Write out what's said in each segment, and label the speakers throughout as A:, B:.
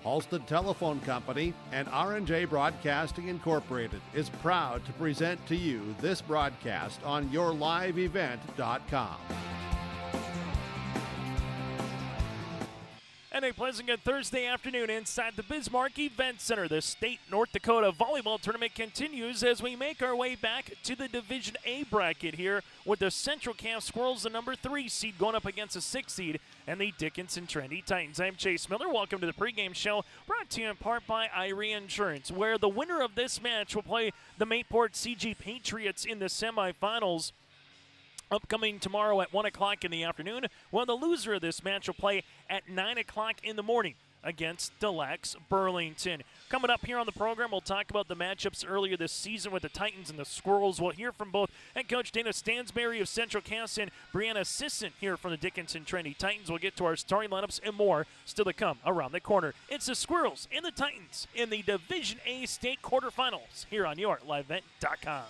A: Halstead Telephone Company and R&J Broadcasting Incorporated is proud to present to you this broadcast on yourliveevent.com.
B: And a pleasant good Thursday afternoon inside the Bismarck Event Center. The State North Dakota Volleyball Tournament continues as we make our way back to the Division A bracket here with the Central Cass Squirrels, the number 3 seed, going up against the 6 seed, and the Dickinson Trinity Titans. I'm Chase Miller. Welcome to the pregame show, brought to you in part by Irie Insurance, where the winner of this match will play the Mayport CG Patriots in the semifinals. Upcoming tomorrow at 1 o'clock in the afternoon, while the loser of this match will play at 9 o'clock in the morning against Deluxe Burlington. Coming up here on the program, we'll talk about the matchups earlier this season with the Titans and the Squirrels. We'll hear from both head coach Dana Stansberry of Central Cass and Brianna Sisson here from the Dickinson Trinity Titans. We'll get to our starting lineups and more still to come around the corner. It's the Squirrels and the Titans in the Division A state quarterfinals here on yourliveevent.com.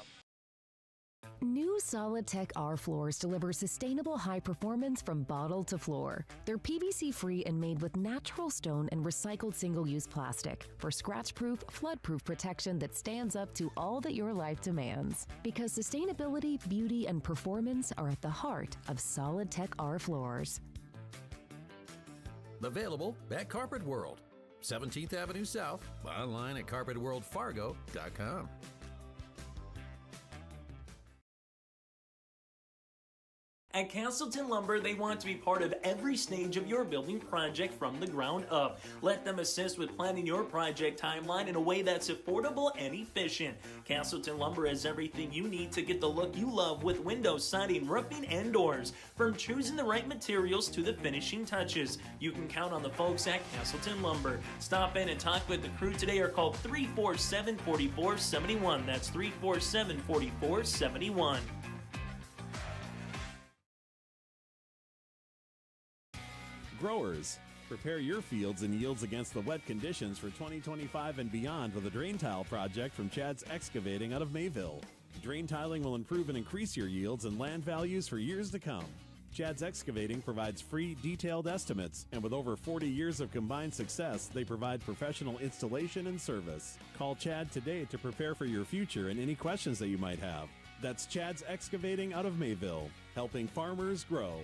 C: New Solid Tech R floors deliver sustainable high performance from bottle to floor. They're PVC-free and made with natural stone and recycled single-use plastic for scratch-proof, flood-proof protection that stands up to all that your life demands. Because sustainability, beauty, and performance are at the heart of Solid Tech R floors.
D: Available at Carpet World, 17th Avenue South, online at carpetworldfargo.com.
B: At Castleton Lumber, they want to be part of every stage of your building project from the ground up. Let them assist with planning your project timeline in a way that's affordable and efficient. Castleton Lumber has everything you need to get the look you love with windows, siding, roofing, and doors. From choosing the right materials to the finishing touches, you can count on the folks at Castleton Lumber. Stop in and talk with the crew today or call 347-4471. That's 347-4471.
E: Growers, prepare your fields and yields against the wet conditions for 2025 and beyond with a drain tile project from Chad's Excavating out of Mayville. Drain tiling will improve and increase your yields and land values for years to come. Chad's Excavating provides free, detailed estimates, and with over 40 years of combined success, they provide professional installation and service. Call Chad today to prepare for your future and any questions that you might have. That's Chad's Excavating out of Mayville, helping farmers grow.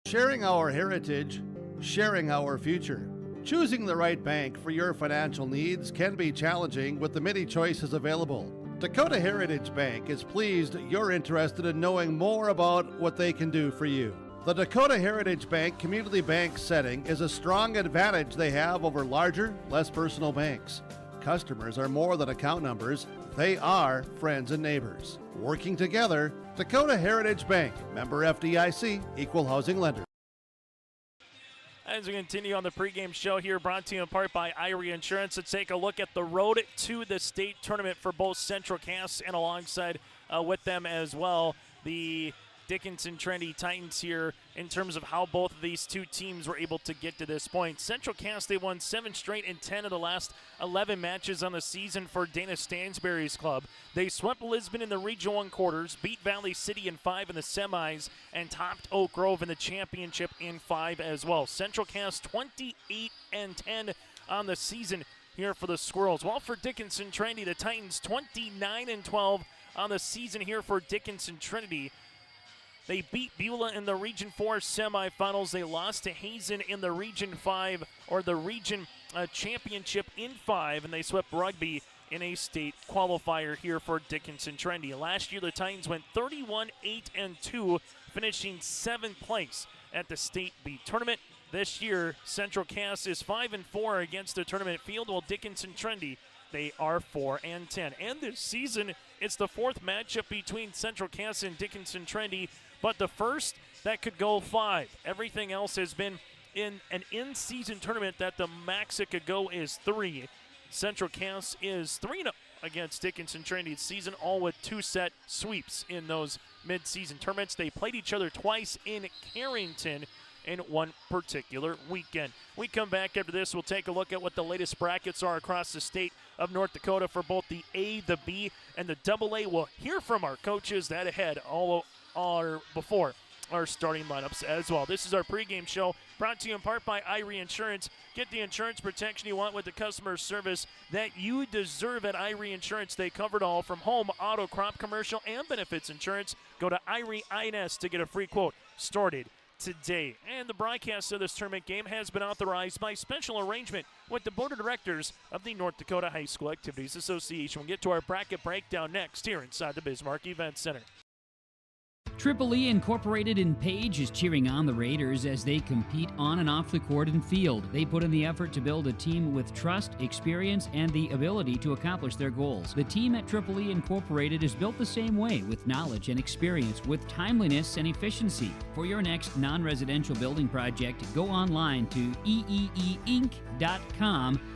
A: Sharing our heritage, sharing our future. Choosing the right bank for your financial needs can be challenging with the many choices available. Dakota Heritage Bank is pleased you're interested in knowing more about what they can do for you. The Dakota Heritage Bank community bank setting is a strong advantage they have over larger, less personal banks. Customers are more than account numbers, they are friends and neighbors. Working together, Dakota Heritage Bank, member FDIC, equal housing lender.
B: As we continue on the pregame show here, brought to you in part by Irie Insurance, let's take a look at the road to the state tournament for both Central Cass and alongside with them as well, the Dickinson Trinity Titans here in terms of how both of these two teams were able to get to this point. Central Cass, they won 7 straight and 10 of the last 11 matches on the season for Dana Stansberry's club. They swept Lisbon in the Region 1 quarters, beat Valley City in 5 in the semis, and topped Oak Grove in the championship in 5 as well. Central Cass 28 and 10 on the season here for the Squirrels. While for Dickinson Trinity, the Titans 29 and 12 on the season here for Dickinson Trinity. They beat Beulah in the Region 4 semifinals. They lost to Hazen in the Region 5, or the Region Championship in 5, and they swept Rugby in a state qualifier here for Dickinson Trinity. Last year, the Titans went 31-8-2, finishing 7th place at the State B tournament. This year, Central Cass is 5-4 against the tournament field, while Dickinson Trinity, they are 4-10. And this season, it's the 4th matchup between Central Cass and Dickinson Trinity, but the first that could go 5. Everything else has been in an in-season tournament that the max it could go is 3. Central Cass is 3-0 against Dickinson Trinity this season, all with 2-set sweeps in those mid-season tournaments. They played each other twice in Carrington, in one particular weekend. We come back after this, we'll take a look at what the latest brackets are across the state of North Dakota for both the A, the B, and the AA. We'll hear from our coaches that ahead all are before our starting lineups as well. This is our pregame show brought to you in part by Irie Insurance. Get the insurance protection you want with the customer service that you deserve at Irie Insurance. They cover it all from home, auto, crop, commercial, and benefits insurance. Go to Irie INS to get a free quote started today. And the broadcast of this tournament game has been authorized by special arrangement with the board of directors of the North Dakota High School Activities Association. We'll get to our bracket breakdown next here inside the Bismarck Event Center.
F: Triple E Incorporated in Page is cheering on the Raiders as they compete on and off the court and field. They put in the effort to build a team with trust, experience, and the ability to accomplish their goals. The team at Triple E Incorporated is built the same way, with knowledge and experience, with timeliness and efficiency. For your next non-residential building project, go online to eeeinc.com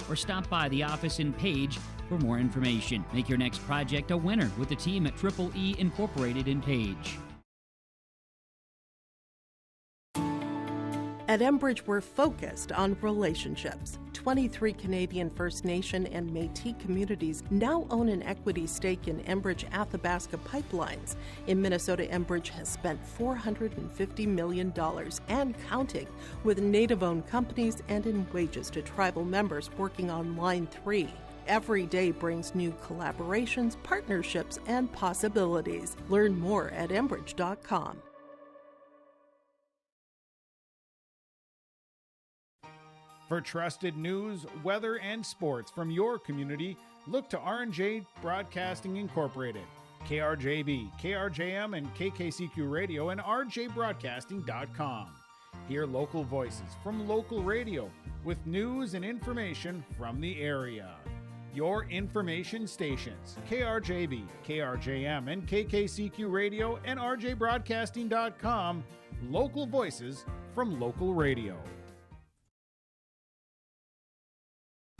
F: or stop by the office in Page for more information. Make your next project a winner with the team at Triple E Incorporated in Page.
G: At Enbridge, we're focused on relationships. 23 Canadian First Nation and Métis communities now own an equity stake in Enbridge Athabasca Pipelines. In Minnesota, Enbridge has spent $450 million and counting with Native-owned companies and in wages to tribal members working on Line 3. Every day brings new collaborations, partnerships, and possibilities. Learn more at Enbridge.com.
H: For trusted news, weather, and sports from your community, look to R&J Broadcasting Incorporated, KRJB, KRJM, and KKCQ Radio, and rjbroadcasting.com. Hear local voices from local radio with news and information from the area. Your information stations, KRJB, KRJM, and KKCQ Radio, and rjbroadcasting.com. Local voices from local radio.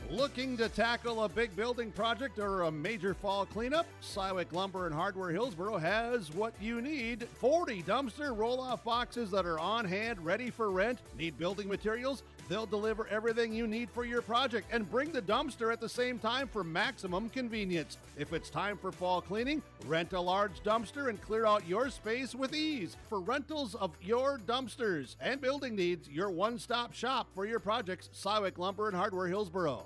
A: Looking to tackle a big building project or a major fall cleanup? Sywick Lumber and Hardware Hillsboro has what you need. 40 dumpster roll-off boxes that are on hand, ready for rent. Need building materials? They'll deliver everything you need for your project and bring the dumpster at the same time for maximum convenience. If it's time for fall cleaning, rent a large dumpster and clear out your space with ease. For rentals of your dumpsters and building needs, your one-stop shop for your projects, Sywick Lumber and Hardware Hillsboro.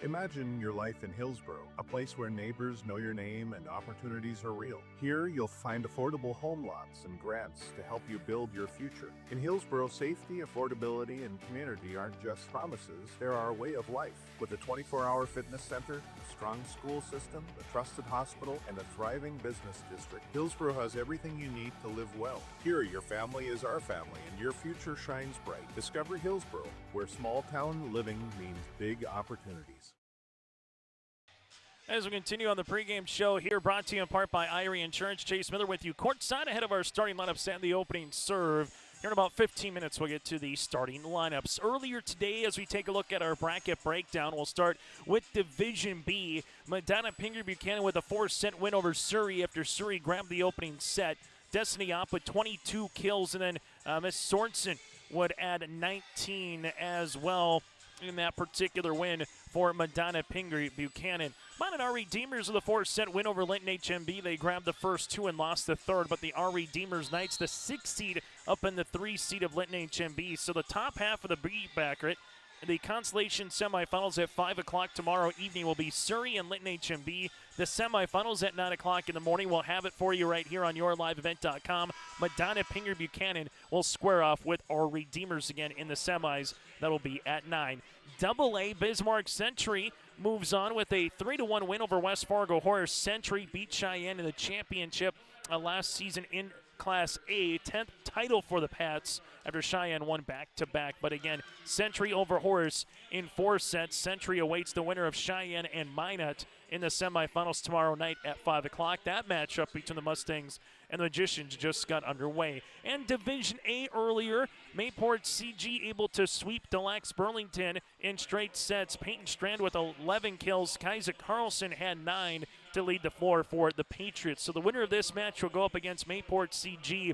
I: Imagine your life in Hillsboro, a place where neighbors know your name and opportunities are real. Here, you'll find affordable home lots and grants to help you build your future. In Hillsboro, safety, affordability, and community aren't just promises, they're our way of life. With a 24-hour fitness center, a strong school system, a trusted hospital, and a thriving business district, Hillsboro has everything you need to live well. Here, your family is our family, and your future shines bright. Discover Hillsboro, where small-town living means big opportunities.
B: As we continue on the pregame show here, brought to you in part by Irie Insurance. Chase Miller with you courtside ahead of our starting lineups and the opening serve. Here in about 15 minutes, we'll get to the starting lineups. Earlier today, as we take a look at our bracket breakdown, we'll start with Division B. Medina Pingree Buchanan with a 4-set win over Surrey after Surrey grabbed the opening set. Destiny Opp with 22 kills, and then Miss Sorensen would add 19 as well in that particular win for Medina Pingree Buchanan. Mountain Our Redeemers with a 4-set win over Linton HMB. They grabbed the first two and lost the third, but the Our Redeemers Knights, the 6th seed up in the 3 seed of Linton HMB. So the top half of the B bracket, the consolation semifinals at 5 o'clock tomorrow evening will be Surrey and Linton HMB. The semifinals at 9 o'clock in the morning. We'll have it for you right here on yourliveevent.com. Medina Pingree Buchanan will square off with our Redeemers again in the semis. That'll be at 9. AA Bismarck Century moves on with a 3-1 win over West Fargo Horace. Century beat Cheyenne in the championship last season in Class A. 10th title for the Pats after Cheyenne won back-to-back. But again, Century over Horace in 4 sets. Century awaits the winner of Cheyenne and Minot in the semifinals tomorrow night at 5 o'clock. That matchup between the Mustangs and the Magicians just got underway. And Division A earlier, Mayport CG able to sweep Delax Burlington in straight sets. Peyton Strand with 11 kills. Kaiser Carlson had 9 to lead the floor for the Patriots. So the winner of this match will go up against Mayport CG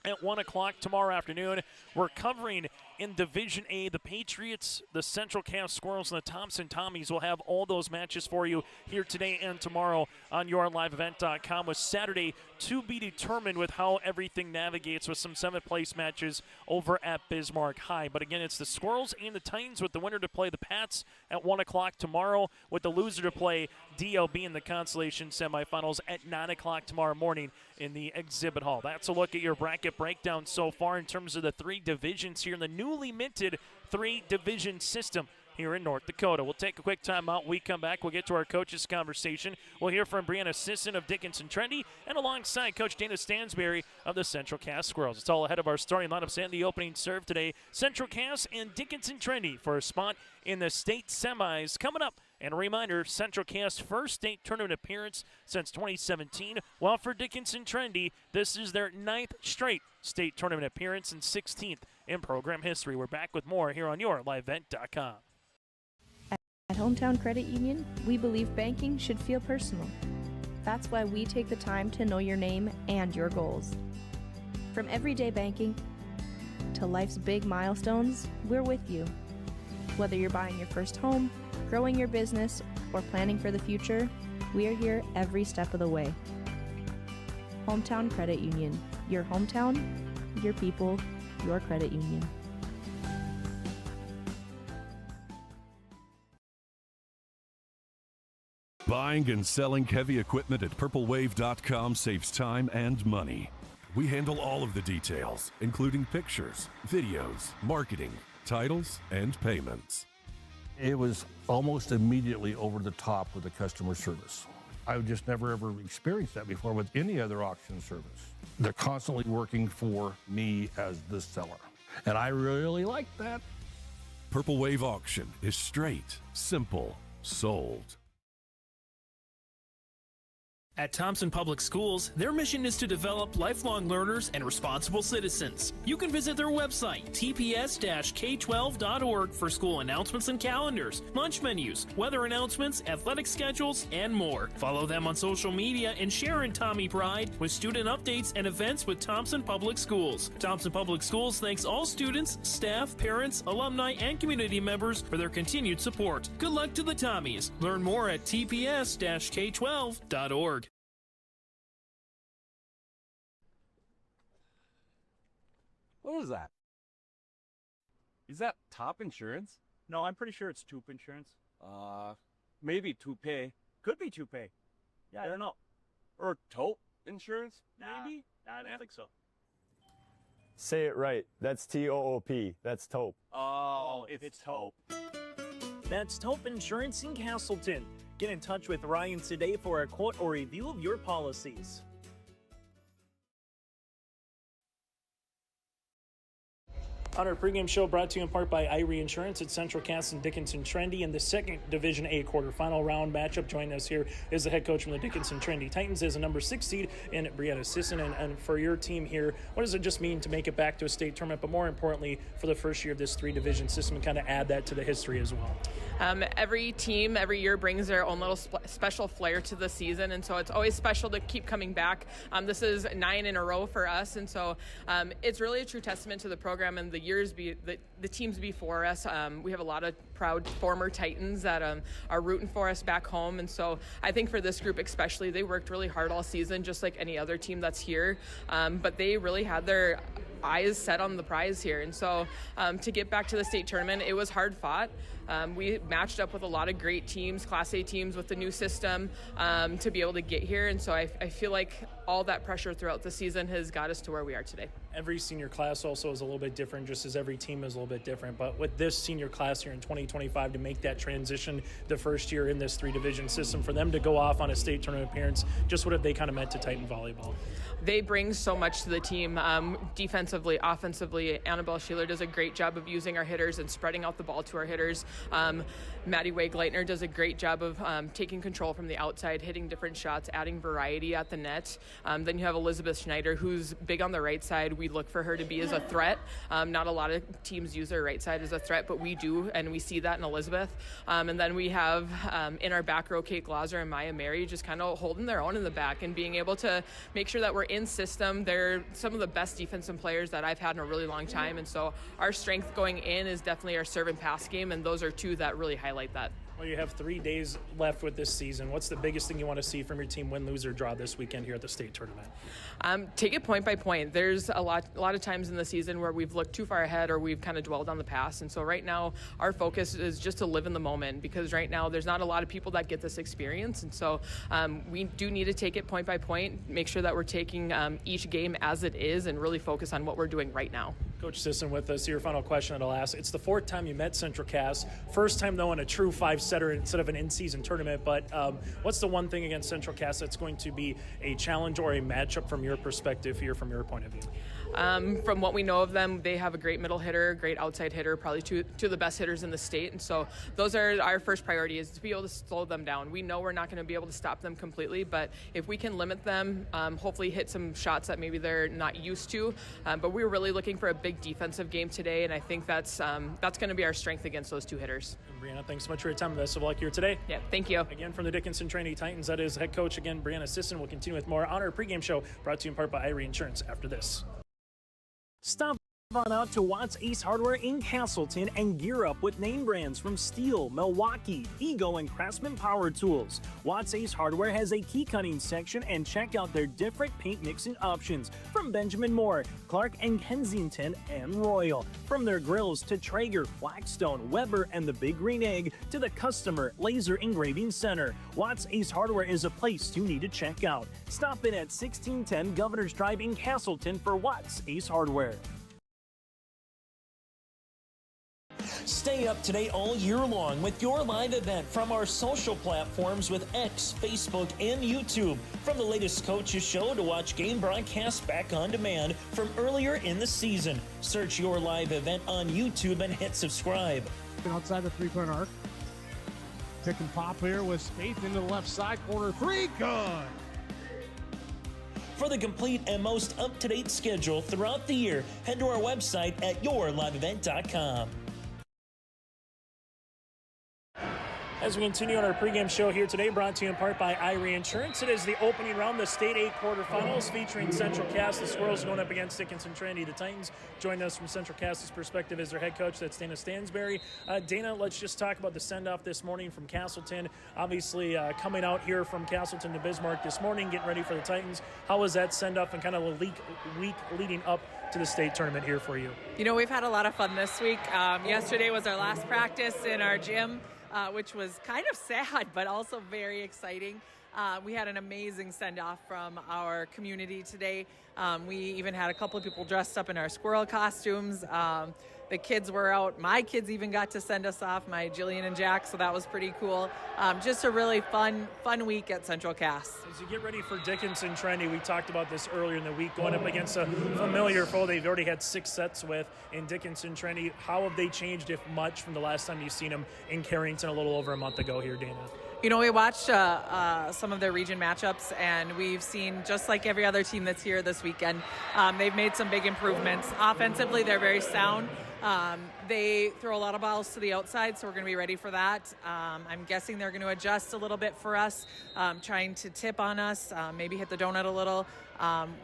B: at 1 o'clock tomorrow afternoon. We're covering in Division A, the Patriots, the Central Cass Squirrels, and the Thompson Tommies. Will have all those matches for you here today and tomorrow on yourliveevent.com, with Saturday to be determined with how everything navigates with some 7th place matches over at Bismarck High. But again, it's the Squirrels and the Titans, with the winner to play the Pats at 1 o'clock tomorrow, with the loser to play DLB in the consolation semifinals at 9 o'clock tomorrow morning in the exhibit hall. That's a look at your bracket breakdown so far in terms of the 3 divisions here in the newly minted 3-division system here in North Dakota. We'll take a quick timeout. We come back, we'll get to our coaches' conversation. We'll hear from Brianna Sisson of Dickinson Trinity and alongside Coach Dana Stansberry of the Central Cass Squirrels. It's all ahead of our starting lineups and the opening serve today. Central Cass and Dickinson Trinity for a spot in the state semis coming up. And a reminder, Central Cass' first state tournament appearance since 2017, while for Dickinson Trinity, this is their 9th straight state tournament appearance and 16th in program history. We're back with more here on yourliveevent.com.
J: At Hometown Credit Union, we believe banking should feel personal. That's why we take the time to know your name and your goals. From everyday banking to life's big milestones, we're with you. Whether you're buying your first home, growing your business, or planning for the future, we are here every step of the way. Hometown Credit Union. Your hometown, your people, your credit union.
K: Buying and selling heavy equipment at purplewave.com saves time and money. We handle all of the details, including pictures, videos, marketing, titles, and payments.
L: It was almost immediately over the top with the customer service. I would just never ever experienced that before with any other auction service. They're constantly working for me as the seller, and I really like that.
K: Purple Wave Auction is straight, simple, sold.
M: At Thompson Public Schools, their mission is to develop lifelong learners and responsible citizens. You can visit their website, tps-k12.org, for school announcements and calendars, lunch menus, weather announcements, athletic schedules, and more. Follow them on social media and share in Tommy Pride with student updates and events with Thompson Public Schools. Thompson Public Schools thanks all students, staff, parents, alumni, and community members for their continued support. Good luck to the Tommies. Learn more at tps-k12.org.
N: What was that? Is that Top Insurance?
O: No, I'm pretty sure it's Toop Insurance.
N: Maybe Toupee.
O: Could be Toupee. Yeah, I don't know.
N: Or Taupe Insurance, maybe?
O: Nah, I don't think so.
P: Say it right. That's T-O-O-P. That's Taupe.
O: Oh, it's Taupe.
Q: That's Taupe Insurance in Castleton. Get in touch with Ryan today for a quote or review of your policies.
B: On our pregame show, brought to you in part by Irie Insurance at Central Cass and Dickinson Trinity in the second Division A quarterfinal round matchup. Joining us here is the head coach from the Dickinson Trinity Titans as a number 6 seed in Brianna Sisson. And for your team here, what does it just mean to make it back to a state tournament, but more importantly, for the first year of this 3-division system, and kind of add that to the history as well?
R: Every team every year brings their own little special flair to the season, and so it's always special to keep coming back. This is 9 in a row for us, and so it's really a true testament to the program and the teams before us. We have a lot of proud former Titans that are rooting for us back home, and so I think for this group especially, they worked really hard all season, just like any other team that's here, but they really had their eyes set on the prize here, and so to get back to the state tournament, it was hard fought. We matched up with a lot of great teams, Class A teams with the new system, to be able to get here, and so I feel like all that pressure throughout the season has got us to where we are today.
B: Every senior class also is a little bit different, just as every team is a little bit different. But with this senior class here in 2025 to make that transition the first year in this 3-division system, for them to go off on a state tournament appearance, just what have they kind of meant to Titan volleyball?
R: They bring so much to the team, defensively, offensively. Annabelle Sheeler does a great job of using our hitters and spreading out the ball to our hitters. Maddie Wade-Leitner does a great job of taking control from the outside, hitting different shots, adding variety at the net. Then you have Elizabeth Schneider, who's big on the right side. We look for her to be as a threat. Not a lot of teams use their right side as a threat, but we do, and we see that in Elizabeth. And then we have in our back row, Kate Glauser and Maya Mary just kind of holding their own in the back and being able to make sure that we're in system. They're some of the best defensive players that I've had in a really long time, and so our strength going in is definitely our serve and pass game, and those are two that really highlight that.
B: Well, you have 3 days left with this season. What's the biggest thing you want to see from your team, win, lose, or draw this weekend here at the state tournament?
R: Take it point by point. There's a lot of times in the season where we've looked too far ahead or we've kind of dwelled on the past. And so right now our focus is just to live in the moment, because right now there's not a lot of people that get this experience. And so we do need to take it point by point, make sure that we're taking each game as it is and really focus on what we're doing right now.
B: Coach Sisson with us. Your final question that I'll ask. It's the 4th time you met Central Cass. First time, though, in a true 5-setter instead of an in-season tournament. But what's the one thing against Central Cass that's going to be a challenge or a matchup from your perspective here, from your point of view?
R: From what we know of them, they have a great middle hitter, great outside hitter, probably two of the best hitters in the state. And so those are our first priority, is to be able to slow them down. We know we're not going to be able to stop them completely, but if we can limit them, hopefully hit some shots that maybe they're not used to. But we're really looking for a big defensive game today, and I think that's going to be our strength against those two hitters.
B: And Brianna, thanks so much for your time. Best of luck here today.
R: Yeah, thank you.
B: Again, from the Dickinson Trinity Titans, that is head coach again, Brianna Sisson. We'll continue with more on our pregame show, brought to you in part by Irie Insurance after this.
Q: Stop on out to Watts Ace Hardware in Castleton and gear up with name brands from Steel, Milwaukee, Ego, and Craftsman Power Tools. Watts Ace Hardware has a key cutting section, and check out their different paint mixing options from Benjamin Moore, Clark and Kensington, and Royal. From their grills to Traeger, Blackstone, Weber, and the Big Green Egg to the customer laser engraving center, Watts Ace Hardware is a place you need to check out. Stop in at 1610 Governor's Drive in Castleton for Watts Ace Hardware. Stay up to date all year long with your live event from our social platforms with X, Facebook, and YouTube. From the latest coaches show to watch game broadcasts back on demand from earlier in the season. Search your live event on YouTube and hit subscribe.
S: Outside the three-point arc. Pick and pop here with Spaeth into the left side corner. 3, good.
Q: For the complete and most up-to-date schedule throughout the year, head to our website at yourliveevent.com.
B: As we continue on our pregame show here today, brought to you in part by Irie Insurance. It is the opening round, the State 8 quarterfinals, featuring Central Cass. The Squirrels going up against Dickinson Trinity. The Titans joining us from Central Cass's perspective is their head coach. That's Dana Stansberry. Dana, let's just talk about the send-off this morning from Castleton. Obviously, coming out here from Castleton to Bismarck this morning, getting ready for the Titans. How was that send-off and kind of the week leading up to the state tournament here for you?
T: You know, we've had a lot of fun this week. Yesterday was our last practice in our gym. Which was kind of sad, but also very exciting. We had an amazing send-off from our community today. We even had a couple of people dressed up in our squirrel costumes. The kids were out. My kids even got to send us off, my Jillian and Jack, so that was pretty cool. Just a really fun week at Central Cass.
B: As you get ready for Dickinson Trinity, we talked about this earlier in the week, going up against a familiar foe they've already had 6 sets with in Dickinson Trinity. How have they changed, if much, from the last time you've seen them in Carrington a little over a month ago here, Dana?
T: You know, we watched some of their region matchups, and we've seen, just like every other team that's here this weekend, they've made some big improvements. Offensively, they're very sound. They throw a lot of balls to the outside, so we're going to be ready for that. I'm guessing they're going to adjust a little bit for us, trying to tip on us, maybe hit the donut a little.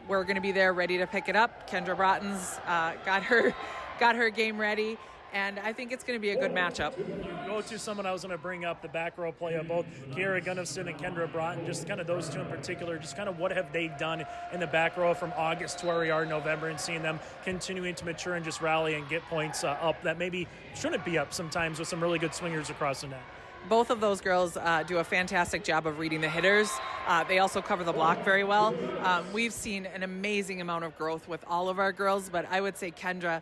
T: We're going to be there ready to pick it up. Kendra Broughton's got her game ready. And I think it's going to be a good matchup.
B: You go to someone I was going to bring up, the back row play of both Kiara Gunnifson and Kendra Broughton, just kind of those two in particular, just kind of what have they done in the back row from August to where we are in November, and seeing them continuing to mature and just rally and get points up that maybe shouldn't be up sometimes with some really good swingers across the net.
T: Both of those girls do a fantastic job of reading the hitters. They also cover the block very well. We've seen an amazing amount of growth with all of our girls, but I would say Kendra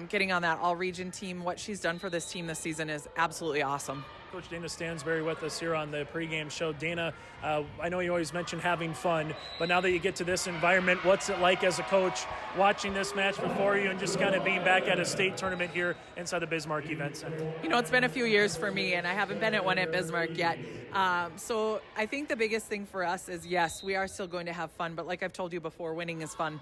T: getting on that all-region team, what she's done for this team this season is absolutely awesome.
B: Coach Dana Stansberry with us here on the pregame show. Dana, I know you always mention having fun, but now that you get to this environment, what's it like as a coach watching this match before you and just kind of being back at a state tournament here inside the Bismarck Event Center?
T: You know, it's been a few years for me, and I haven't been at one at Bismarck yet. So I think the biggest thing for us is, yes, we are still going to have fun, but like I've told you before, winning is fun.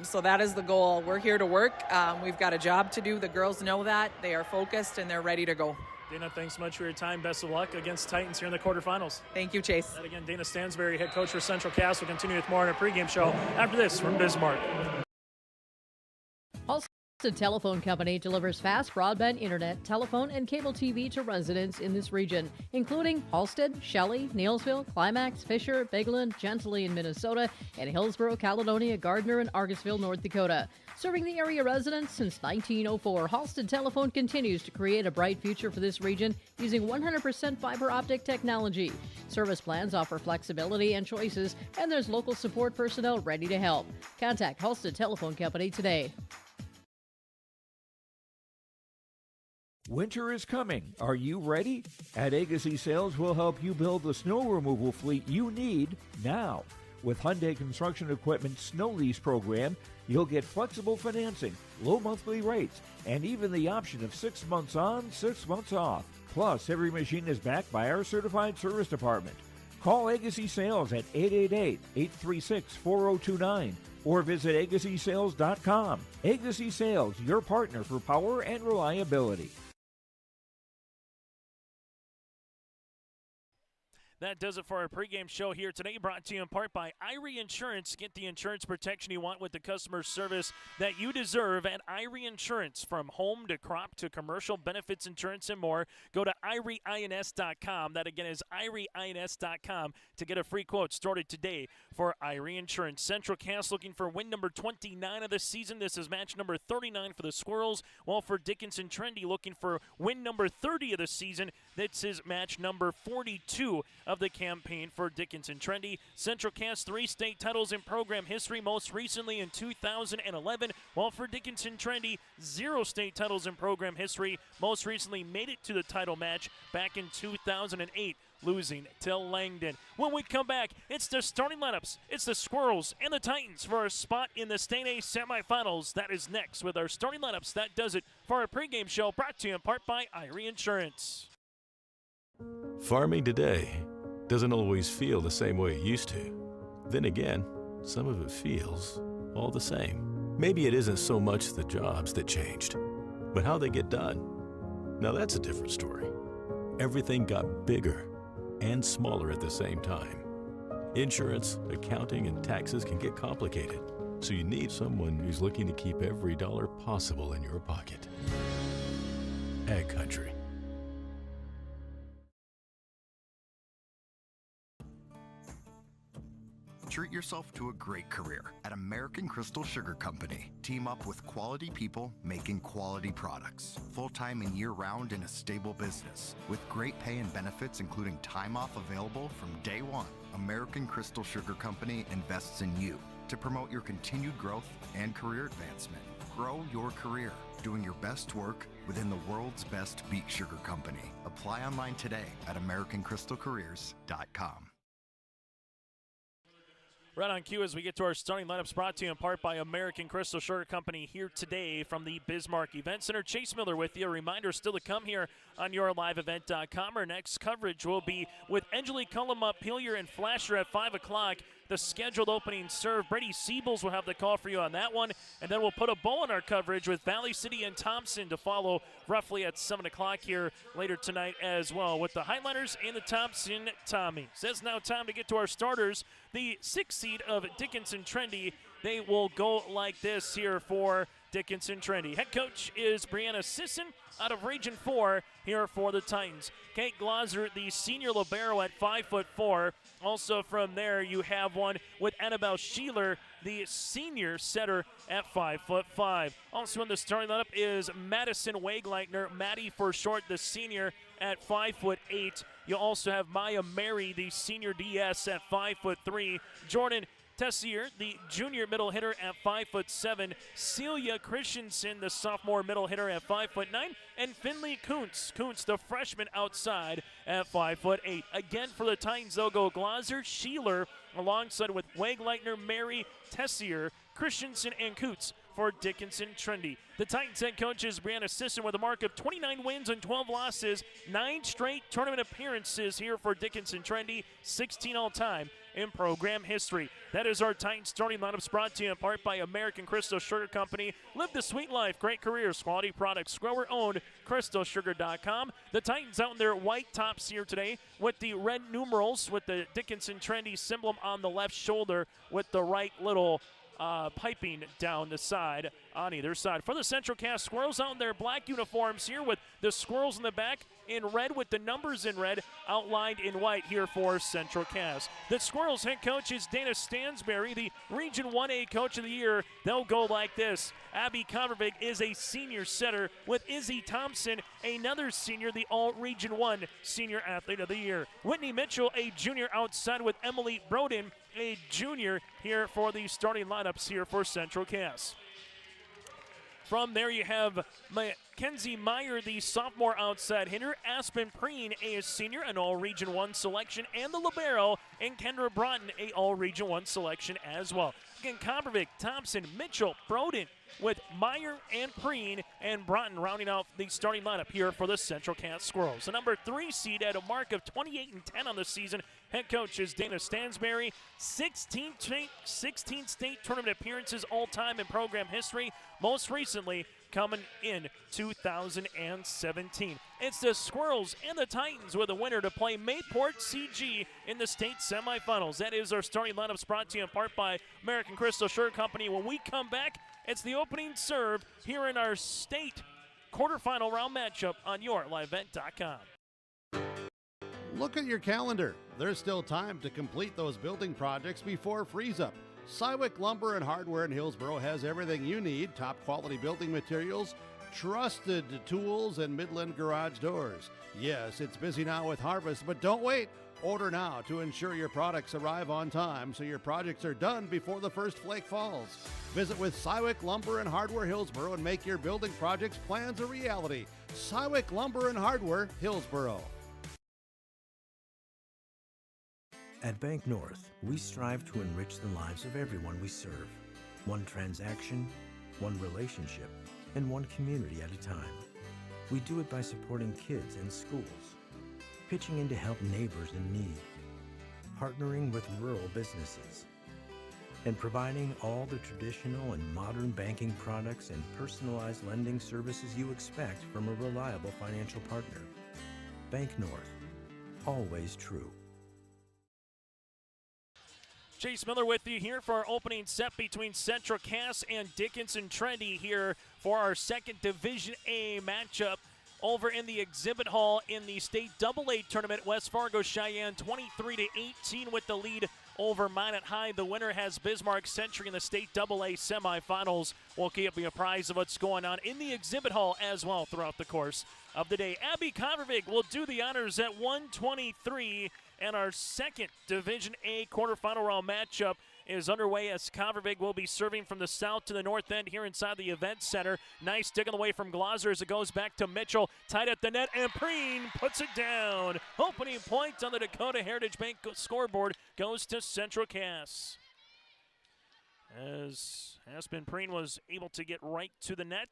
T: So that is the goal. We're here to work. We've got a job to do. The girls know that. They are focused, and they're ready to go.
B: Dana, thanks so much for your time. Best of luck against Titans here in the quarterfinals.
T: Thank you, Chase.
B: And again, Dana Stansberry, head coach for Central Cass, will continue with more on our pregame show after this from Bismarck.
U: Halstead Telephone Company delivers fast broadband internet, telephone, and cable TV to residents in this region, including Halstead, Shelley, Neilsville, Climax, Fisher, Bigland, Gentilly in Minnesota, and Hillsborough, Caledonia, Gardner, and Argusville, North Dakota. Serving the area residents since 1904, Halstead Telephone continues to create a bright future for this region using 100% fiber optic technology. Service plans offer flexibility and choices, and there's local support personnel ready to help. Contact Halstead Telephone Company today.
V: Winter is coming. Are you ready? At Agassi Sales, we'll help you build the snow removal fleet you need now. With Hyundai Construction Equipment Snow Lease Program, you'll get flexible financing, low monthly rates, and even the option of 6 months on, 6 months off. Plus, every machine is backed by our certified service department. Call Agassi Sales at 888-836-4029 or visit agassisales.com. Agassi Sales, your partner for power and reliability.
B: That does it for our pregame show here today, brought to you in part by Irie Insurance. Get the insurance protection you want with the customer service that you deserve at Irie Insurance. From home to crop to commercial benefits insurance and more, go to IrieINS.com. That again is IrieINS.com to get a free quote started today for Irie Insurance. Central Cass looking for win number 29 of the season. This is match number 39 for the Squirrels. While for Dickinson Trinity looking for win number 30 of the season. This is match number 42 of the campaign for Dickinson Trinity. Central Cass 3 state titles in program history, most recently in 2011, while for Dickinson Trinity 0 state titles in program history, most recently made it to the title match back in 2008, losing to Langdon. When we come back, it's the starting lineups. It's the Squirrels and the Titans for a spot in the State A semifinals. That is next with our starting lineups. That does it for our pregame show, brought to you in part by Irie Insurance.
K: Farming today doesn't always feel the same way it used to. Then again, some of it feels all the same. Maybe it isn't so much the jobs that changed, but how they get done. Now that's a different story. Everything got bigger and smaller at the same time. Insurance, accounting, and taxes can get complicated, so you need someone who's looking to keep every dollar possible in your pocket. Ag Country.
W: Treat yourself to a great career at American Crystal Sugar Company. Team up with quality people making quality products. Full-time and year-round in a stable business. With great pay and benefits including time off available from day one. American Crystal Sugar Company invests in you to promote your continued growth and career advancement. Grow your career doing your best work within the world's best beet sugar company. Apply online today at AmericanCrystalCareers.com.
B: Right on cue as we get to our starting lineups, brought to you in part by American Crystal Sugar Company here today from the Bismarck Event Center. Chase Miller with you. A reminder still to come here on yourliveevent.com. Our next coverage will be with Angelique Cullum-Pillier and Flasher at 5 o'clock. The scheduled opening serve. Brady Siebels will have the call for you on that one. And then we'll put a bow on our coverage with Valley City and Thompson to follow roughly at 7 o'clock here later tonight as well with the Highliners and the Thompson Tommies. It's now time to get to our starters. The 6th seed of Dickinson Trinity, they will go like this here for Dickinson Trinity. Head coach is Brianna Sisson out of Region 4 here for the Titans. Kate Glauser, the senior libero at 5'4". Also from there, you have one with Annabelle Sheeler, the senior setter at 5'5". Also in the starting lineup is Madison Wegleitner, Maddie for short, the senior at 5'8". You also have Maya Mary, the senior DS at 5'3". Jordan Tessier, the junior middle hitter at 5'7", Celia Christensen, the sophomore middle hitter at 5'9", and Finley Kuntz, the freshman outside at 5'8". Again for the Titans, they'll go Glaser, Sheeler, alongside with Wegleitner, Mary, Tessier, Christensen, and Kuntz for Dickinson Trinity. The Titans head coach is Brianna Sisson with a mark of 29 wins and 12 losses, 9 straight tournament appearances here for Dickinson Trinity, 16 all-time in program history. That is our Titans starting lineups, brought to you in part by American Crystal Sugar Company. Live the sweet life, great careers, quality products, grower-owned, crystalsugar.com. The Titans out in their white tops here today with the red numerals with the Dickinson Trinity symbol on the left shoulder with the right little piping down the side on either side. For the Central Cast Squirrels out in their black uniforms here with the squirrels in the back in red with the numbers in red outlined in white here for Central Cast. The Squirrels head coach is Dana Stansberry, the Region 1A Coach of the Year. They'll go like this. Abby Convervig is a senior setter with Izzy Thompson, another senior, the All-Region 1 Senior Athlete of the Year. Whitney Mitchell, a junior outside with Emily Broden, a junior here for the starting lineups here for Central Cass. From there you have Mackenzie Meyer, the sophomore outside hitter, Aspen Preen, a senior, an All-Region 1 selection, and the libero, and Kendra Broughton, a All-Region 1 selection as well. Again, Kompervik, Thompson, Mitchell, Broden, with Meyer and Preen and Broughton rounding out the starting lineup here for the Central Cass Squirrels. The number 3 seed at a mark of 28-10 on the season. Head coach is Dana Stansberry. 16 state tournament appearances all-time in program history, most recently coming in 2017. It's the Squirrels and the Titans with a winner to play Mayport CG in the state semifinals. That is our starting lineups, brought to you in part by American Crystal Sugar Company. When we come back, it's the opening serve here in our state quarterfinal round matchup on YourLiveEvent.com.
A: Look at your calendar. There's still time to complete those building projects before freeze-up. Cywick Lumber and Hardware in Hillsboro has everything you need, top quality building materials, trusted tools, and Midland garage doors. Yes, it's busy now with harvest, but don't wait. Order now to ensure your products arrive on time so your projects are done before the first flake falls. Visit with Cywick Lumber and Hardware Hillsboro and make your building projects plans a reality. Cywick Lumber and Hardware Hillsboro.
C: At Bank North, we strive to enrich the lives of everyone we serve. One transaction, one relationship, and one community at a time. We do it by supporting kids and schools, pitching in to help neighbors in need, partnering with rural businesses, and providing all the traditional and modern banking products and personalized lending services you expect from a reliable financial partner. Bank North, always true.
B: Chase Miller with you here for our opening set between Central Cass and Dickinson Trinity here for our second Division A matchup over in the exhibit hall in the state AA tournament. West Fargo Cheyenne 23-18 with the lead over Minot High. The winner has Bismarck Century in the state AA semifinals. We'll keep you apprised of what's going on in the exhibit hall as well throughout the course of the day. Abby Convervig will do the honors at 123, and our second Division A quarterfinal round matchup is underway as Convervig will be serving from the south to the north end here inside the event center. Nice digging away from Glaser as it goes back to Mitchell. Tight at the net, and Preen puts it down. Opening point on the Dakota Heritage Bank scoreboard goes to Central Cass. As Aspen Preen was able to get right to the net,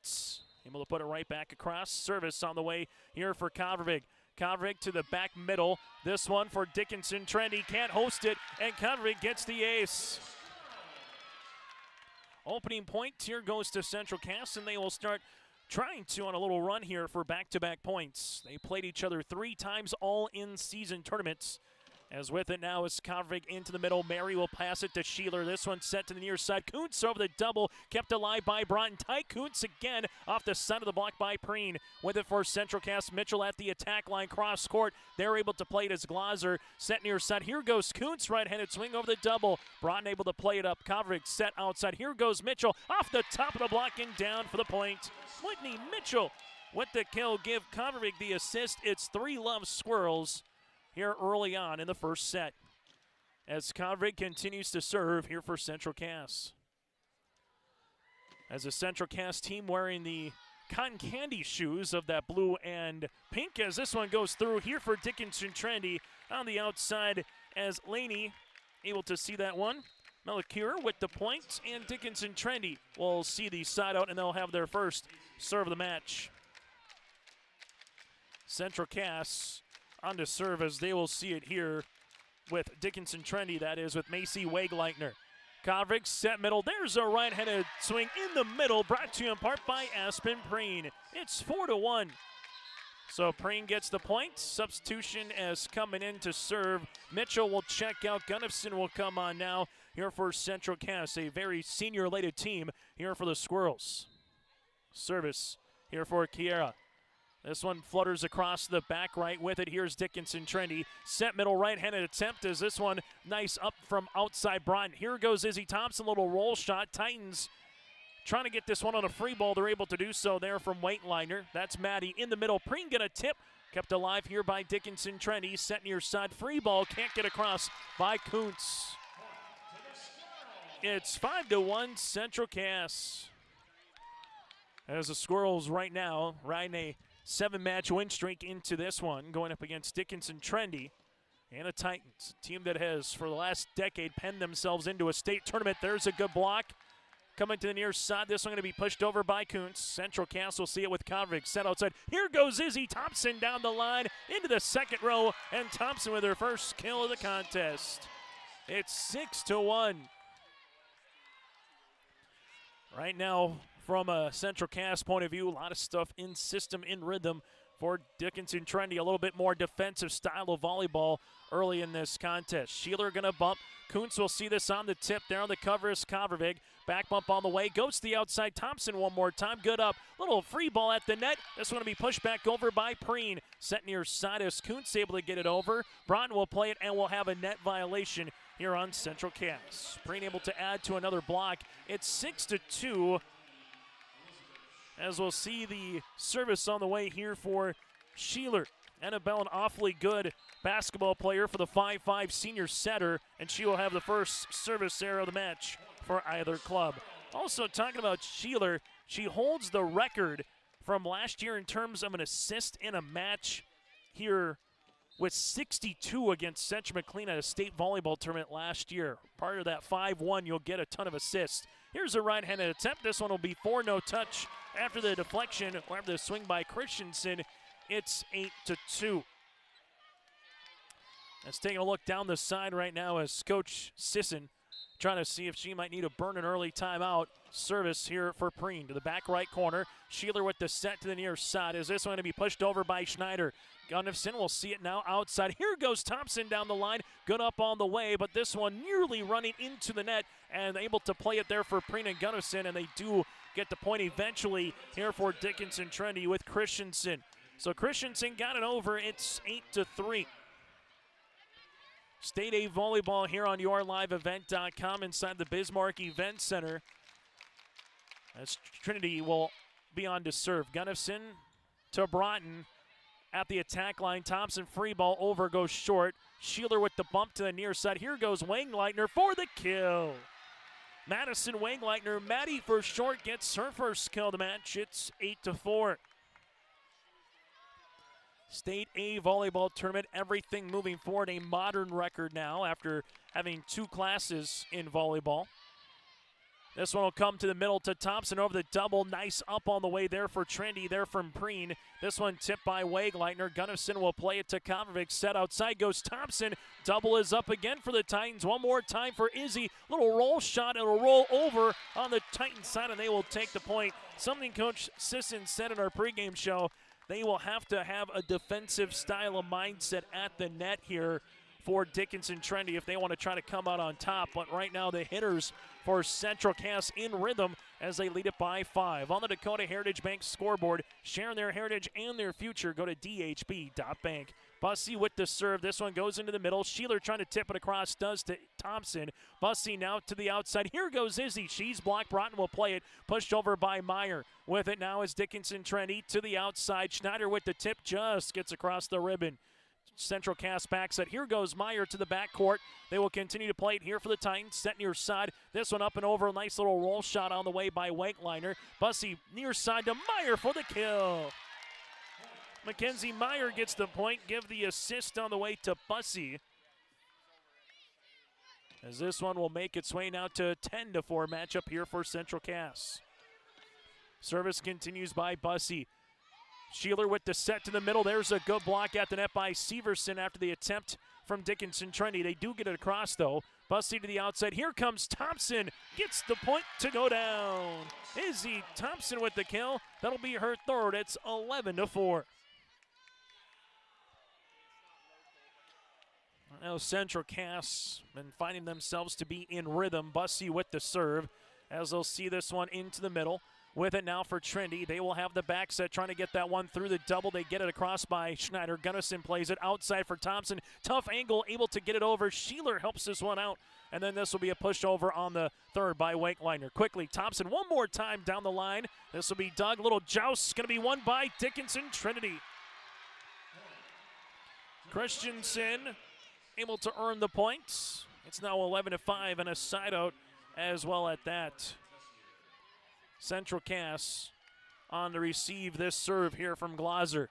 B: able to put it right back across. Service on the way here for Convervig. Convervig to the back middle. This one for Dickinson Trinity. Can't host it, and Convervig gets the ace. Opening point here goes to Central Cass, and they will start trying to on a little run here for back-to-back points. They played each other 3 times all in season tournaments. As with it now is Convervig into the middle. Mary will pass it to Sheeler. This one set to the near side. Kuntz over the double. Kept alive by Broughton. Tight Kuntz again off the side of the block by Preen. With it for Central Cass. Mitchell at the attack line. Cross court. They're able to play it as Glaser. Set near side. Here goes Kuntz. Right-handed swing over the double. Broughton able to play it up. Convervig set outside. Here goes Mitchell. Off the top of the block and down for the point. Whitney Mitchell with the kill. Give Convervig the assist. It's 3-love Squirrels here early on in the first set. as Convict continues to serve here for Central Cass. As a Central Cass team wearing the cotton candy shoes of that blue and pink, as this one goes through here for Dickinson Trinity on the outside, as Laney able to see that one. Melchior with the point, and Dickinson Trinity will see the side out, and they'll have their first serve of the match. Central Cass on to serve, as they will see it here with Dickinson Trinity, that is, with Macy Wegleitner. Kovrig set middle. There's a right-handed swing in the middle, brought to you in part by Aspen Preen. It's 4-1. So Preen gets the point. Substitution as coming in to serve. Mitchell will check out. Gunnifson will come on now here for Central Cass, a very senior-related team here for the Squirrels. Service here for Kiera. This one flutters across the back right with it. Here's Dickinson Trinity. Set middle right-handed attempt as this one nice up from outside Broughton. Here goes Izzy Thompson, little roll shot. Titans trying to get this one on a free ball. They're able to do so there from Waitliner. That's Maddie in the middle. Preen gonna tip. Kept alive here by Dickinson Trinity. Set near side. Free ball. Can't get across by Kuntz. It's 5-1 Central Cass. As the Squirrels right now riding a 7-match win streak into this one, going up against Dickinson Trinity and the Titans, a team that has for the last decade penned themselves into a state tournament. There's a good block. Coming to the near side, this one going to be pushed over by Kuntz. Central Cass will see it with Convict set outside. Here goes Izzy Thompson down the line into the second row, and Thompson with her first kill of the contest. It's 6-1. Right now, from a Central Cass point of view, a lot of stuff in system, in rhythm for Dickinson Trinity. A little bit more defensive style of volleyball early in this contest. Sheeler going to bump. Kuntz will see this on the tip. There on the cover is Kavervig. Back bump on the way. Goes to the outside. Thompson one more time. Good up. Little free ball at the net. This one will be pushed back over by Preen. Set near side as Kuntz able to get it over. Broughton will play it and will have a net violation here on Central Cass. Preen able to add to another block. It's 6-2. As we'll see the service on the way here for Sheeler. Annabelle, an awfully good basketball player for the 5'5 senior setter, and she will have the first service error of the match for either club. Also talking about Sheeler, she holds the record from last year in terms of an assist in a match here with 62 against Central McLean at a state volleyball tournament last year. Part of that 5-1, you'll get a ton of assists. Here's a right-handed attempt. This one will be for no touch after the deflection, or after the swing by Christensen. It's 8-2. Let's take a look down the side right now as Coach Sisson trying to see if she might need to burn an early timeout. Service here for Preen to the back right corner. Sheeler with the set to the near side. Is this one going to be pushed over by Schneider? Gunnifson will see it now outside. Here goes Thompson down the line. Good up on the way, but this one nearly running into the net and able to play it there for Preen and Gunnifson, and they do get the point eventually here for Dickinson Trinity with Christensen. So Christensen got it over. It's 8-3. State A volleyball here on yourliveevent.com inside the Bismarck Event Center. As Trinity will be on to serve. Gunnifson to Broughton at the attack line. Thompson free ball over, goes short. Sheeler with the bump to the near side. Here goes Wangleitner for the kill. Madison Wangleitner, Maddie for short, gets her first kill of the match. It's 8-4. State A volleyball tournament, everything moving forward. A modern record now after having 2 classes in volleyball. This one will come to the middle to Thompson over the double. Nice up on the way there for Trinity, there from Preen. This one tipped by Wagleitner. Gunnifson will play it to Kovacic. Set outside goes Thompson. Double is up again for the Titans. One more time for Izzy. Little roll shot. It'll roll over on the Titans side, and they will take the point. Something Coach Sisson said in our pregame show, they will have to have a defensive style of mindset at the net here for Dickinson Trinity if they want to try to come out on top. But right now the hitters for Central Cass in rhythm as they lead it by 5. On the Dakota Heritage Bank scoreboard, sharing their heritage and their future, go to dhb.bank. Bussey with the serve. This one goes into the middle. Sheeler trying to tip it across, does to Thompson. Bussey now to the outside. Here goes Izzy. She's blocked. Broughton will play it. Pushed over by Meyer. With it now is Dickinson Trinity to the outside. Schneider with the tip, just gets across the ribbon. Central Cass back set. Here goes Meyer to the backcourt. They will continue to play it here for the Titans. Set near side. This one up and over. A nice little roll shot on the way by Wankliner. Bussey near side to Meyer for the kill. Mackenzie Meyer gets the point. Give the assist on the way to Bussey. As this one will make its way now to a 10-4 matchup here for Central Cass. Service continues by Bussey. Sheeler with the set to the middle. There's a good block at the net by Severson after the attempt from Dickinson Trinity. They do get it across, though. Bussey to the outside. Here comes Thompson. Gets the point to go down. Izzy Thompson with the kill. That'll be her third. It's 11-4. Now Central Cass been finding themselves to be in rhythm. Bussey with the serve as they'll see this one into the middle. With it now for Trinity. They will have the back set trying to get that one through the double. They get it across by Schneider. Gunnison plays it outside for Thompson. Tough angle, able to get it over. Sheeler helps this one out. And then this will be a pushover on the third by Wankliner. Quickly, Thompson one more time down the line. This will be Doug. Little joust going to be won by Dickinson Trinity. Christensen able to earn the points. It's now 11-5 and a side out as well at that. Central Cass on to receive this serve here from Glauser.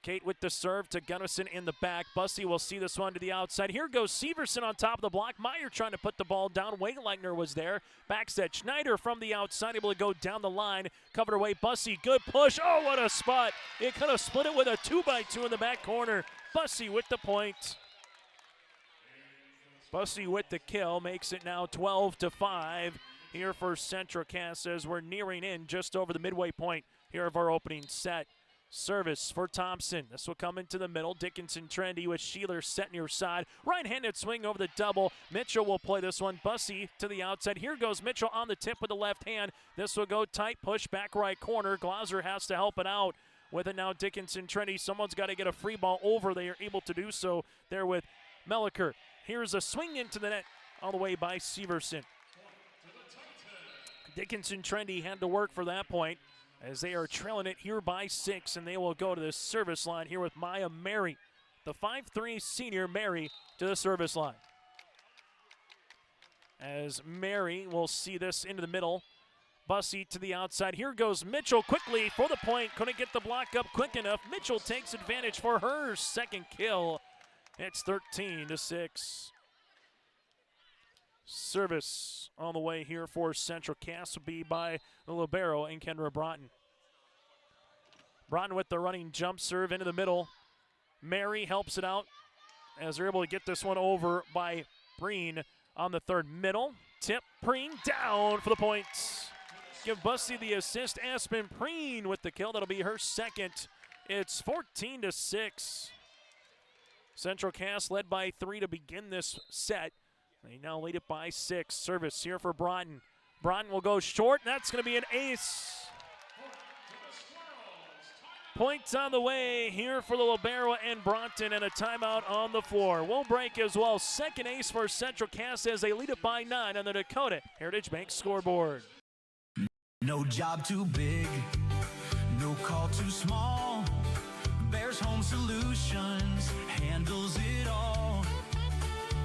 B: Kate with the serve to Gunnison in the back. Bussey will see this one to the outside. Here goes Severson on top of the block. Meyer trying to put the ball down. Wankliner was there. Back set. Schneider from the outside, able to go down the line. Covered away. Bussey, good push. Oh, what a spot. It could have split it with a 2x2 in the back corner. Bussey with the point. Bussey with the kill makes it now 12-5. Here for Central Cass as we're nearing in just over the midway point here of our opening set. Service for Thompson. This will come into the middle. Dickinson Trinity with Sheeler set near side. Right-handed swing over the double. Mitchell will play this one. Bussey to the outside. Here goes Mitchell on the tip with the left hand. This will go tight. Push back right corner. Glauser has to help it out. With it now Dickinson Trinity. Someone's got to get a free ball over. They are able to do so there with Melliker. Here's a swing into the net all the way by Severson. Dickinson Trinity had to work for that point as they are trailing it here by 6, and they will go to the service line here with Maya Mary. The 5'3" senior Mary to the service line. As Mary will see this into the middle. Bussey to the outside. Here goes Mitchell quickly for the point. Couldn't get the block up quick enough. Mitchell takes advantage for her second kill. It's 13-6. Service on the way here for Central Cass will be by the libero and Kendra Broughton. Broughton with the running jump serve into the middle. Mary helps it out as they're able to get this one over by Breen on the third middle. Tip, Breen down for the points. Give Bussey the assist. Aspen Breen with the kill. That'll be her second. It's 14-6. Central Cass led by 3 to begin this set. They now lead it by 6. Service here for Broughton. Broughton will go short. That's going to be an ace. Points on the way here for the libero and Broughton, and a timeout on the floor. We'll break as well. Second ace for Central Cass as they lead it by 9 on the Dakota Heritage Bank scoreboard.
D: No job too big, no call too small. Bears Home Solutions handles it all.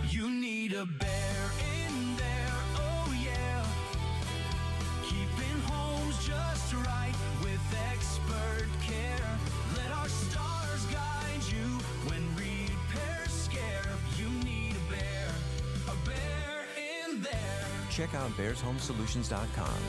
D: You need a bear in there, oh yeah. Keeping homes just right with expert care. Let our stars guide you when repairs scare. You need a bear in there.
E: Check out bearshomesolutions.com.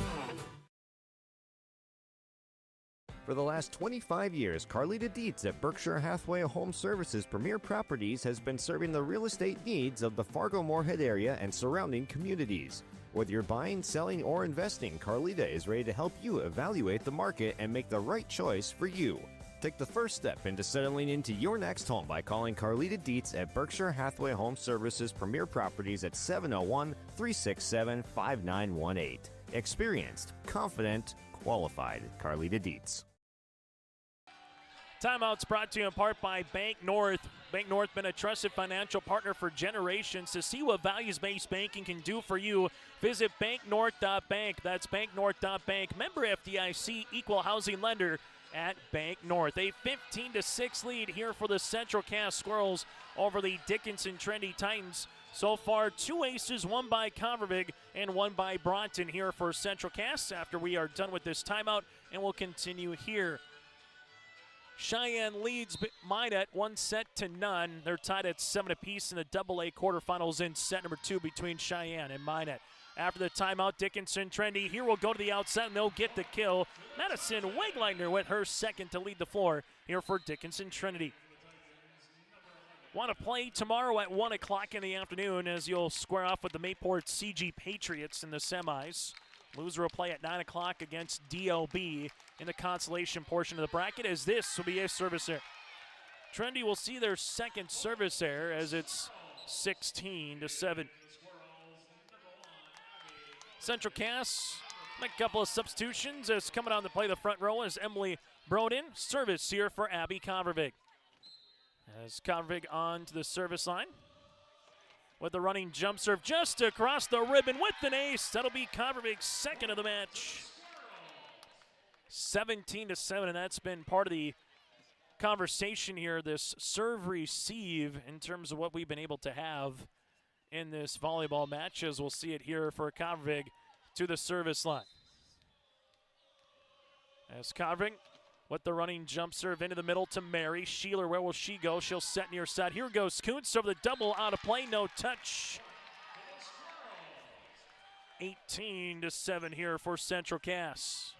E: For the last 25 years, Carlita Dietz at Berkshire Hathaway Home Services Premier Properties has been serving the real estate needs of the Fargo-Moorhead area and surrounding communities. Whether you're buying, selling, or investing, Carlita is ready to help you evaluate the market and make the right choice for you. Take the first step into settling into your next home by calling Carlita Dietz at Berkshire Hathaway Home Services Premier Properties at 701-367-5918. Experienced, confident, qualified. Carlita Dietz.
B: Timeouts brought to you in part by Bank North. Bank North been a trusted financial partner for generations. To see what values-based banking can do for you, visit banknorth.bank. That's banknorth.bank. Member FDIC, equal housing lender. at Bank North. A 15-6 lead here for the Central Cass Squirrels over the Dickinson Trinity Titans. So far, 2 aces, one by Convervig and one by Bronton here for Central Cass after we are done with this timeout, and we'll continue here. Cheyenne leads Minot 1-0. They're tied at 7 apiece in the AA quarterfinals in set number 2 between Cheyenne and Minot. After the timeout, Dickinson Trinity here will go to the outside and they'll get the kill. Madison Wegleitner with her second to lead the floor here for Dickinson Trinity. Want to play tomorrow at 1 o'clock in the afternoon as you'll square off with the Mayport CG Patriots in the semis. Loser will play at 9 o'clock against DLB in the consolation portion of the bracket, as this will be a service error. Trinity will see their second service error as it's 16-7. Central Cass, make a couple of substitutions as coming on to play the front row is Emily Broden. Service here for Abby Convervig. As Convervig on to the service line with the running jump serve just across the ribbon with an ace. That'll be Convervig's second of the match. 17-7, and that's been part of the conversation here, this serve receive in terms of what we've been able to have in this volleyball match, as we'll see it here for Convervig to the service line. As Convervig with the running jump serve into the middle to Mary. Sheeler, where will she go? She'll set near side. Here goes Kuntz over the double, out of play, no touch. 18-7 here for Central Cass.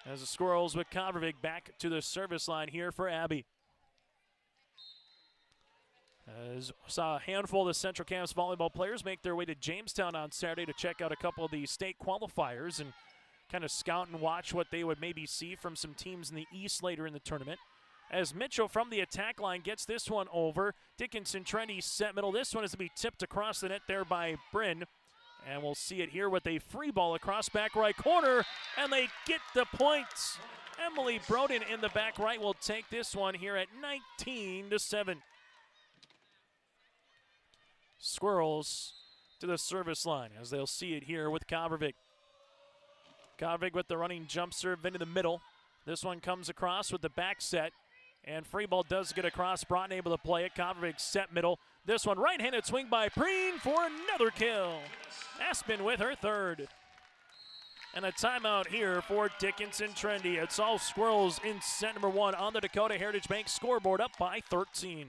B: As the Squirrels with Convervig back to the service line here for Abby. As saw a handful of the Central Cass volleyball players make their way to Jamestown on Saturday to check out a couple of the state qualifiers and kind of scout and watch what they would maybe see from some teams in the East later in the tournament. As Mitchell from the attack line gets this one over. Dickinson Trinity set middle. This one is to be tipped across the net there by Bryn. And we'll see it here with a free ball across back right corner. And they get the points. Emily Broden in the back right will take this one here at 19-7. Squirrels to the service line as they'll see it here with Convervig. Convervig with the running jump serve into the middle. This one comes across with the back set. And free ball does get across. Broughton able to play it. Convervig set middle. This one right-handed swing by Preen for another kill. Aspen with her third. And a timeout here for Dickinson Trinity. It's all Squirrels in set number 1 on the Dakota Heritage Bank scoreboard, up by 13.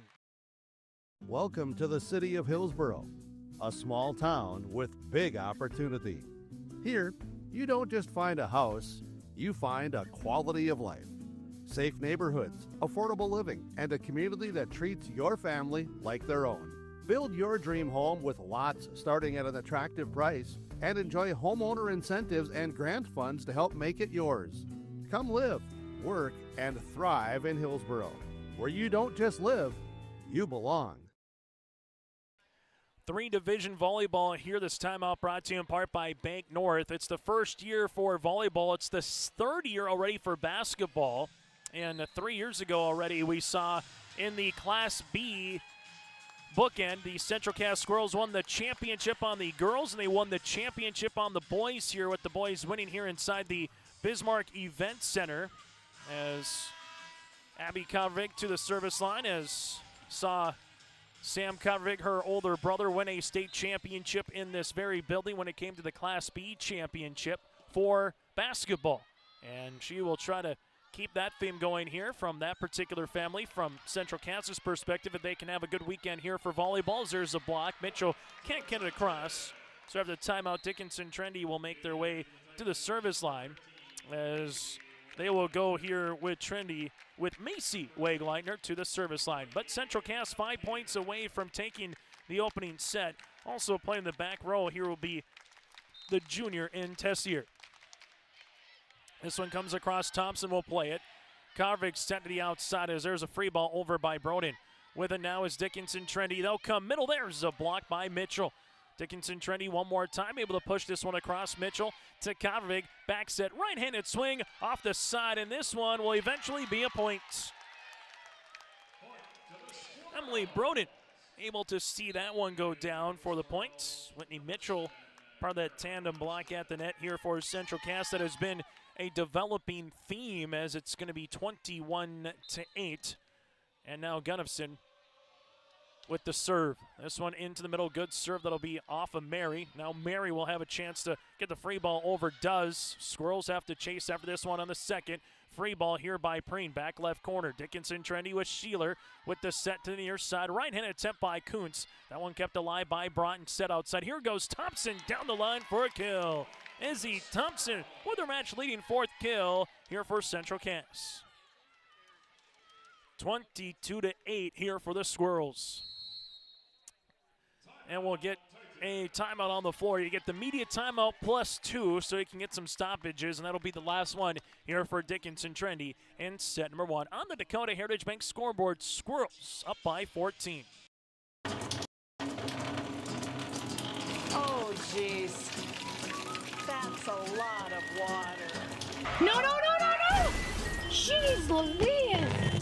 A: Welcome to the city of Hillsboro, a small town with big opportunity. Here, you don't just find a house, you find a quality of life. Safe neighborhoods, affordable living, and a community that treats your family like their own. Build your dream home with lots starting at an attractive price and enjoy homeowner incentives and grant funds to help make it yours. Come live, work, and thrive in Hillsboro, where you don't just live, you belong.
B: 3-division volleyball here this timeout, brought to you in part by Bank North. It's the first year for volleyball. It's the third year already for basketball. And 3 years ago already we saw in the Class B bookend, the Central Cass Squirrels won the championship on the girls, and they won the championship on the boys here, with the boys winning here inside the Bismarck Event Center. As Abby Convervig to the service line, as saw Sam Convervig, her older brother, win a state championship in this very building when it came to the Class B championship for basketball. And she will try to keep that theme going here from that particular family, from Central Cass's perspective, if they can have a good weekend here for volleyball. There's a block. Mitchell can't get it across. So after the timeout, Dickinson Trinity will make their way to the service line as they will go here with Trinity with Macy Wegleitner to the service line. But Central Cass 5 points away from taking the opening set. Also playing the back row here will be the junior in Tessier. This one comes across. Thompson will play it. Convervig sent to the outside as there's a free ball over by Broden. With it now is Dickinson Trinity. They'll come middle. There's a block by Mitchell. Dickinson Trinity one more time, able to push this one across. Mitchell to Convervig. Back set, right-handed swing off the side, and this one will eventually be a point. Emily Broden able to see that one go down for the points. Whitney Mitchell, part of that tandem block at the net here for Central Cass that has been a developing theme as it's going to be 21-8. And now Gunnifson with the serve. This one into the middle. Good serve. That'll be off of Mary. Now Mary will have a chance to get the free ball over. Does. Squirrels have to chase after this one on the second. Free ball here by Preen. Back left corner. Dickinson Trinity with Sheeler with the set to the near side. Right-handed attempt by Kuntz. That one kept alive by Broughton. Set outside. Here goes Thompson down the line for a kill. Izzy Thompson with her match-leading fourth kill here for Central Cass. 22-8 here for the Squirrels. And we'll get a timeout on the floor. You get the media timeout +2 so you can get some stoppages, and that'll be the last one here for Dickinson Trinity in set number 1. On the Dakota Heritage Bank scoreboard, Squirrels up by 14.
F: Oh, jeez. That's a lot of water.
G: No, no, no, no, no! Jeez Louise!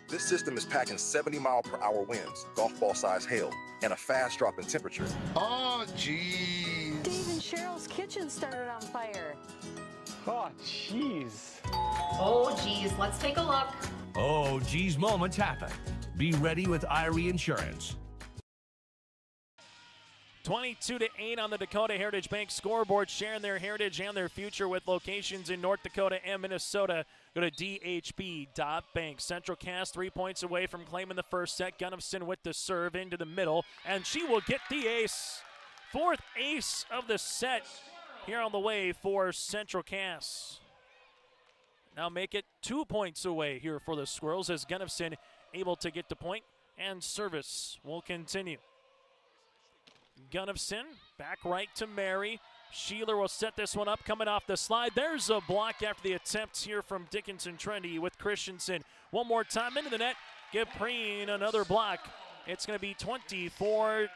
H: This system is packing 70-mile-per-hour winds, golf ball size hail, and a fast drop in temperature. Oh, jeez.
F: Dave and Cheryl's kitchen started on fire.
P: Oh, jeez.
G: Oh, geez, let's take a look.
V: Oh, geez, moments happen. Be ready with Irie Insurance.
B: 22-8 on the Dakota Heritage Bank scoreboard, sharing their heritage and their future with locations in North Dakota and Minnesota. Go to dhb.bank. Central Cass 3 points away from claiming the first set. Gunnifson with the serve into the middle, and she will get the ace. Fourth ace of the set here on the way for Central Cass. Now make it 2 points away here for the Squirrels as Gunnifson able to get the point, and service will continue. Gunnifson back right to Mary. Sheeler will set this one up, coming off the slide. There's a block after the attempts here from Dickinson Trinity with Christensen. One more time into the net. Give Preen another block. It's going to be 24-8.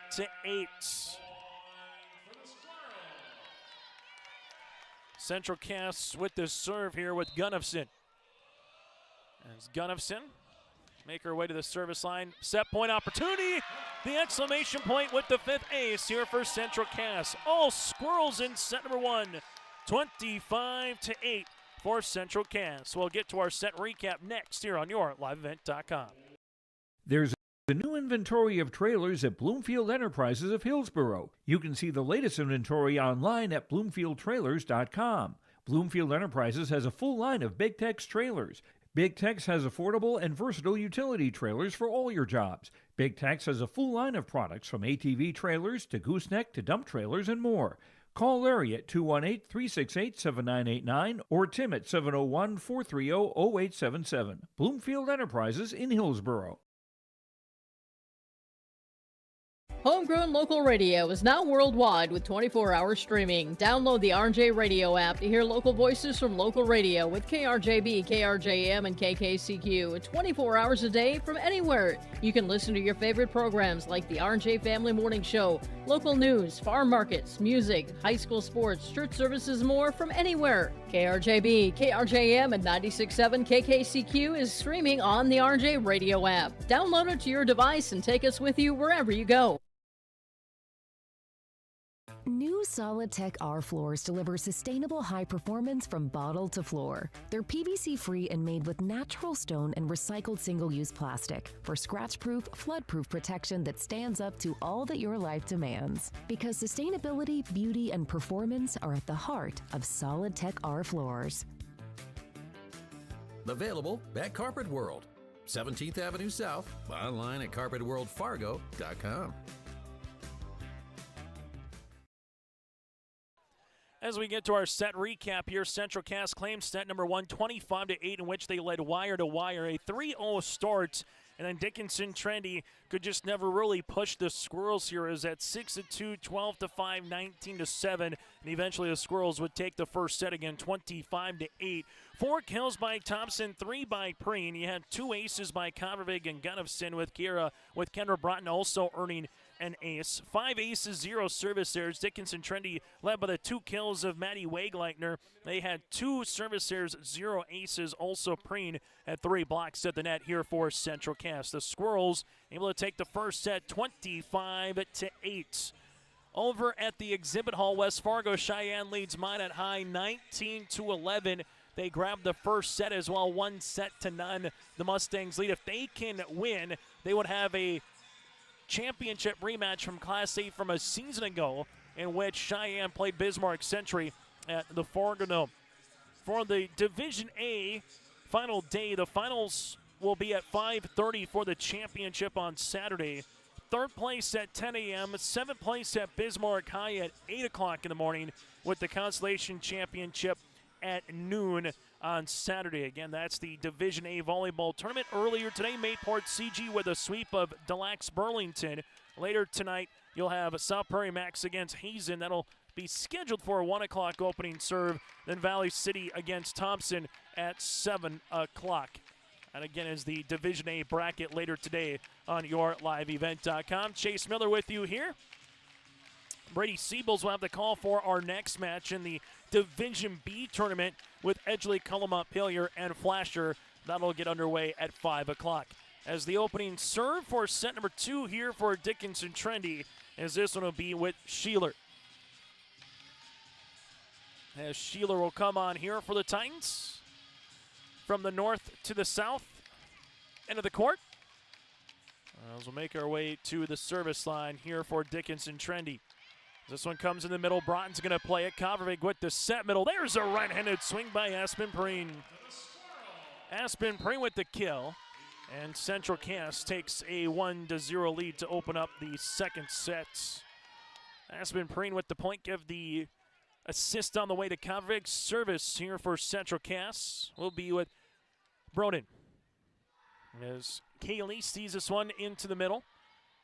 B: Central Cass with the serve here with Gunnifson. As Gunnifson make her way to the service line. Set point opportunity. The exclamation point with the fifth ace here for Central Cass. All Squirrels in set number 1. 25-8 for Central Cass. We'll get to our set recap next here on your liveevent.com.
V: There's a new inventory of trailers at Bloomfield Enterprises of Hillsboro. You can see the latest inventory online at bloomfieldtrailers.com. Bloomfield Enterprises has a full line of Big Tex trailers. Big Tex has affordable and versatile utility trailers for all your jobs. Big Tex has a full line of products from ATV trailers to gooseneck to dump trailers and more. Call Larry at 218-368-7989 or Tim at 701-430-0877. Bloomfield Enterprises in Hillsboro.
U: Homegrown local radio is now worldwide with 24-hour streaming. Download the RJ Radio app to hear local voices from local radio with KRJB, KRJM, and KKCQ 24 hours a day from anywhere. You can listen to your favorite programs like the RJ Family Morning Show, local news, farm markets, music, high school sports, church services, more from anywhere. KRJB, KRJM, and 96.7 KKCQ is streaming on the RJ Radio app. Download it to your device and take us with you wherever you go.
X: New Solid Tech R floors deliver sustainable high performance from bottle to floor. They're PVC-free and made with natural stone and recycled single-use plastic for scratch-proof, flood-proof protection that stands up to all that your life demands. Because sustainability, beauty, and performance are at the heart of Solid Tech R floors.
Y: Available at Carpet World, 17th Avenue South, online at carpetworldfargo.com.
B: As we get to our set recap here, Central Cass claims set number 1, 25-8, in which they led wire to wire, a 3-0 start. And then Dickinson Trinity could just never really push the Squirrels here, as at 6-2, 12-5, 19-7. And eventually the Squirrels would take the first set again, 25-8. 4 kills by Thompson, 3 by Preen. You had 2 aces by Convervig and Gunnifson, with Kendra Broughton also earning an ace. 5 aces, 0 service errors. Dickinson Trinity led by the 2 kills of Maddie Wagleitner. They had 2 service errors, 0 aces. Also Preen had 3 blocks at the net here for Central Cass. The Squirrels able to take the first set 25-8. Over at the exhibit hall, West Fargo Cheyenne leads Minot High 19-11. They grabbed the first set as well, 1-0. The Mustangs lead. If they can win, they would have a championship rematch from Class A from a season ago, in which Cheyenne played Bismarck Century at the Fargo Dome. For the Division A final day, the finals will be at 5:30 for the championship on Saturday. Third place at 10 a.m., seventh place at Bismarck High at 8 o'clock in the morning, with the Constellation Championship at noon on Saturday. Again, that's the Division A volleyball tournament. Earlier today, Mayport CG with a sweep of Delax Burlington. Later tonight, you'll have South Prairie Max against Hazen. That'll be scheduled for a 1 o'clock opening serve. Then Valley City against Thompson at 7 o'clock. And again, is the Division A bracket later today on yourliveevent.com. Chase Miller with you here. Brady Siebels will have the call for our next match in the Division B tournament with Edgley, Cullima, Pillier, and Flasher. That'll get underway at 5 o'clock. As the opening serve for set number 2 here for Dickinson Trinity, as this one will be with Sheeler. As Sheeler will come on here for the Titans. From the north to the south, end of the court. As we'll make our way to the service line here for Dickinson Trinity. This one comes in the middle. Broughton's going to play it. Covervig with the set middle. There's a right-handed swing by Aspen Preen. Aspen Preen with the kill. And Central Cass takes a 1-0 lead to open up the second set. Aspen Preen with the point, give the assist on the way to Covervig. Service here for Central Cass will be with Broden. As Kaylee sees this one into the middle.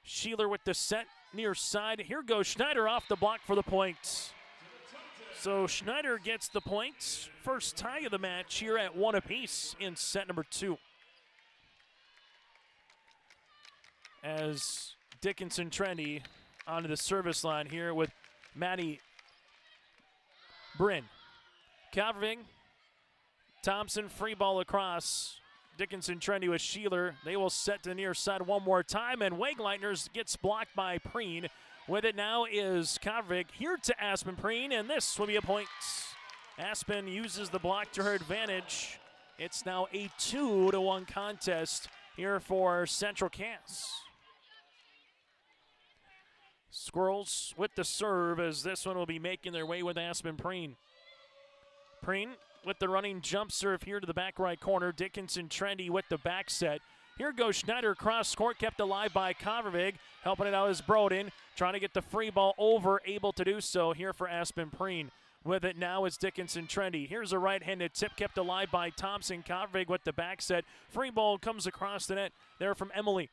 B: Sheeler with the set near side. Here goes Schneider off the block for the point. So Schneider gets the point. First tie of the match here at 1 apiece in set number 2. As Dickinson Trinity onto the service line here with Maddie Bryn. Covervig, Thompson, free ball across. Dickinson Trinity with Sheeler. They will set to the near side one more time, and Wegleitner gets blocked by Preen. With it now is Covervig here to Aspen Preen, and this will be a point. Aspen uses the block to her advantage. It's now a 2-1 contest here for Central Cass. Squirrels with the serve, as this one will be making their way with Aspen Preen. Preen with the running jump serve here to the back right corner. Dickinson Trinity with the back set. Here goes Schneider across court, kept alive by Covervig. Helping it out is Broden, trying to get the free ball over, able to do so here for Aspen Preen. With it now is Dickinson Trinity. Here's a right-handed tip kept alive by Thompson. Covervig with the back set. Free ball comes across the net there from Emily.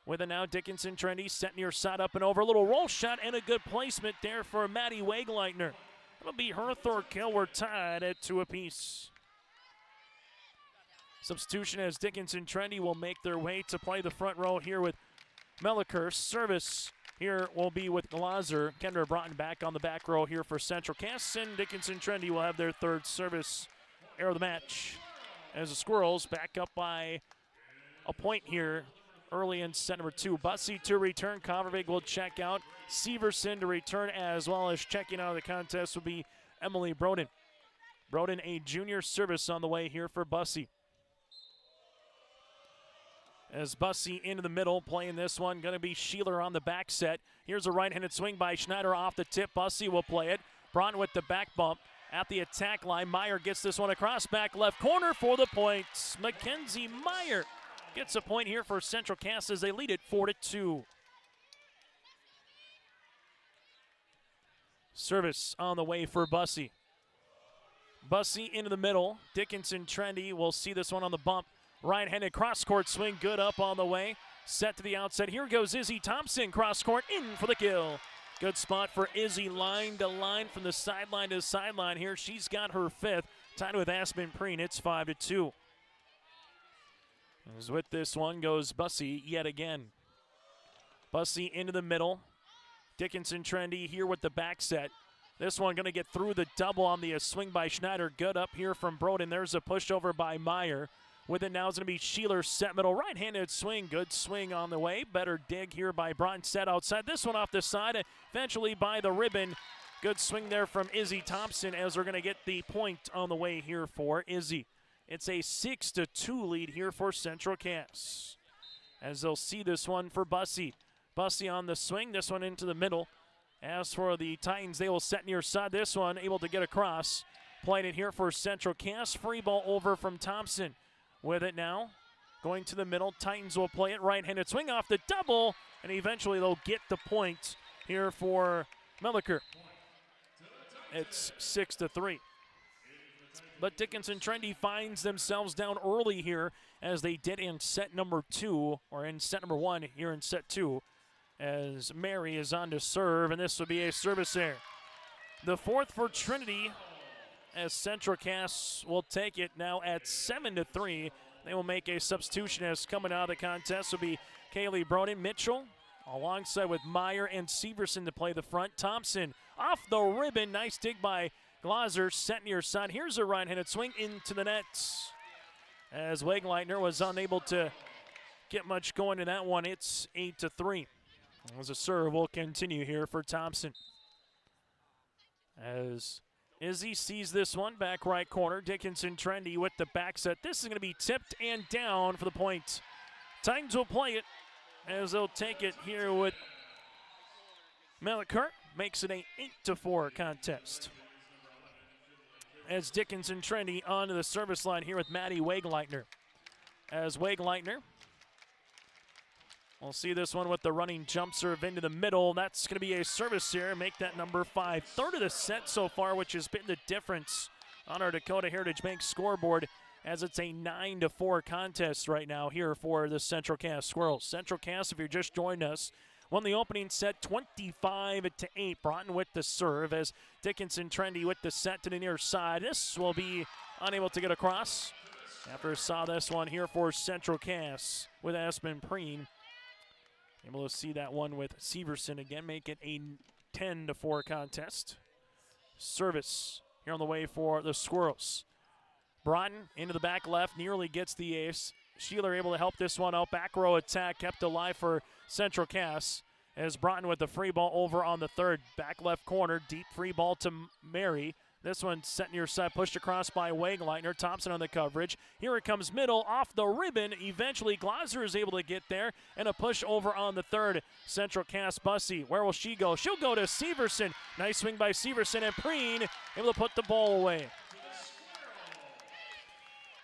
B: With it now, Dickinson Trinity set near side up and over. A little roll shot and a good placement there for Maddie Wegleitner. That'll be her third kill. We're tied at 2 apiece. Substitution as Dickinson Trinity will make their way to play the front row here with Melliker. Service here will be with Glazer. Kendra Broughton back on the back row here for Central Cass, and Dickinson Trinity will have their third service error of the match. As the Squirrels back up by a point here early in set number 2. Bussey to return. Covervig will check out. Severson to return, as well as checking out of the contest will be Emily Broden. Broden, a junior service on the way here for Bussey. As Bussey into the middle, playing this one, going to be Sheeler on the back set. Here's a right-handed swing by Schneider off the tip. Bussey will play it. Broughton with the back bump at the attack line. Meyer gets this one across back left corner for the points. Mackenzie Meyer gets a point here for Central Cass as they lead it 4-2. Service on the way for Bussey. Bussey into the middle. Dickinson Trinity will see this one on the bump. Right-handed cross-court swing, good up on the way. Set to the outset. Here goes Izzy Thompson, cross-court, in for the kill. Good spot for Izzy, line to line from the sideline to sideline here. She's got her 5th. Tied with Aspen Preen, it's 5-2. As with this one goes Bussey yet again. Bussey into the middle. Dickinson Trinity here with the back set. This one going to get through the double on the swing by Schneider. Good up here from Broden. There's a pushover by Meyer. with it now is going to be Sheeler, set middle, right-handed swing. Good swing on the way. Better dig here by Broughton, set outside. This one off the side, eventually by the ribbon. Good swing there from Izzy Thompson as we're going to get the point on the way here for Izzy. It's a 6-2 lead here for Central Cass. As they'll see this one for Bussey. Bussey on the swing, this one into the middle. As for the Titans, they will set near side. This one able to get across. Playing it here for Central Cass. Free ball over from Thompson. With it now, going to the middle. Titans will play it right-handed swing off the double, and eventually they'll get the point here for Milliker. It's 6-3. But Dickinson Trinity finds themselves down early here, as they did in set number 2, or in set number 1 here in set 2, as Mary is on to serve, and this will be a service error. The fourth for Trinity, as Central Cass will take it now at 7-3. They will make a substitution, as coming out of the contest will be Kaylee Broden. Mitchell alongside with Meyer and Severson to play the front. Thompson off the ribbon. Nice dig by Glaser, set near side. Here's a right-handed swing into the nets. As Wegleitner was unable to get much going in that one, it's 8-3. As a serve will continue here for Thompson. As Izzy sees this one, back right corner. Dickinson Trinity with the back set. This is going to be tipped and down for the point. Titans will play it, as they'll take it here with Melikert. Makes it a 8-4 contest. As Dickinson Trinity onto the service line here with Maddie Wegleitner. As Wegleitner, we'll see this one with the running jump serve into the middle. That's going to be a service here. Make that number 5. Third of the set so far, which has been the difference on our Dakota Heritage Bank scoreboard, as it's a 9-4 contest right now here for the Central Cass Squirrels. Central Cass, if you're just joined us, won the opening set 25-8. Broughton with the serve, as Dickinson Trinity with the set to the near side. This will be unable to get across. After saw this one here for Central Cass with Aspen Preen. Able to see that one with Severson again, make it a 10-4 contest. Service here on the way for the Squirrels. Broughton into the back left, nearly gets the ace. Sheeler able to help this one out. Back row attack kept alive for Central Cass, as Broughton with the free ball over on the third. Back left corner, deep free ball to Mary. This one set near side, pushed across by Wegleitner. Thompson on the coverage. Here it comes middle, off the ribbon. Eventually, Glaser is able to get there, and a push over on the third. Central Cass Bussey, where will she go? She'll go to Severson. Nice swing by Severson, and Preen able to put the ball away.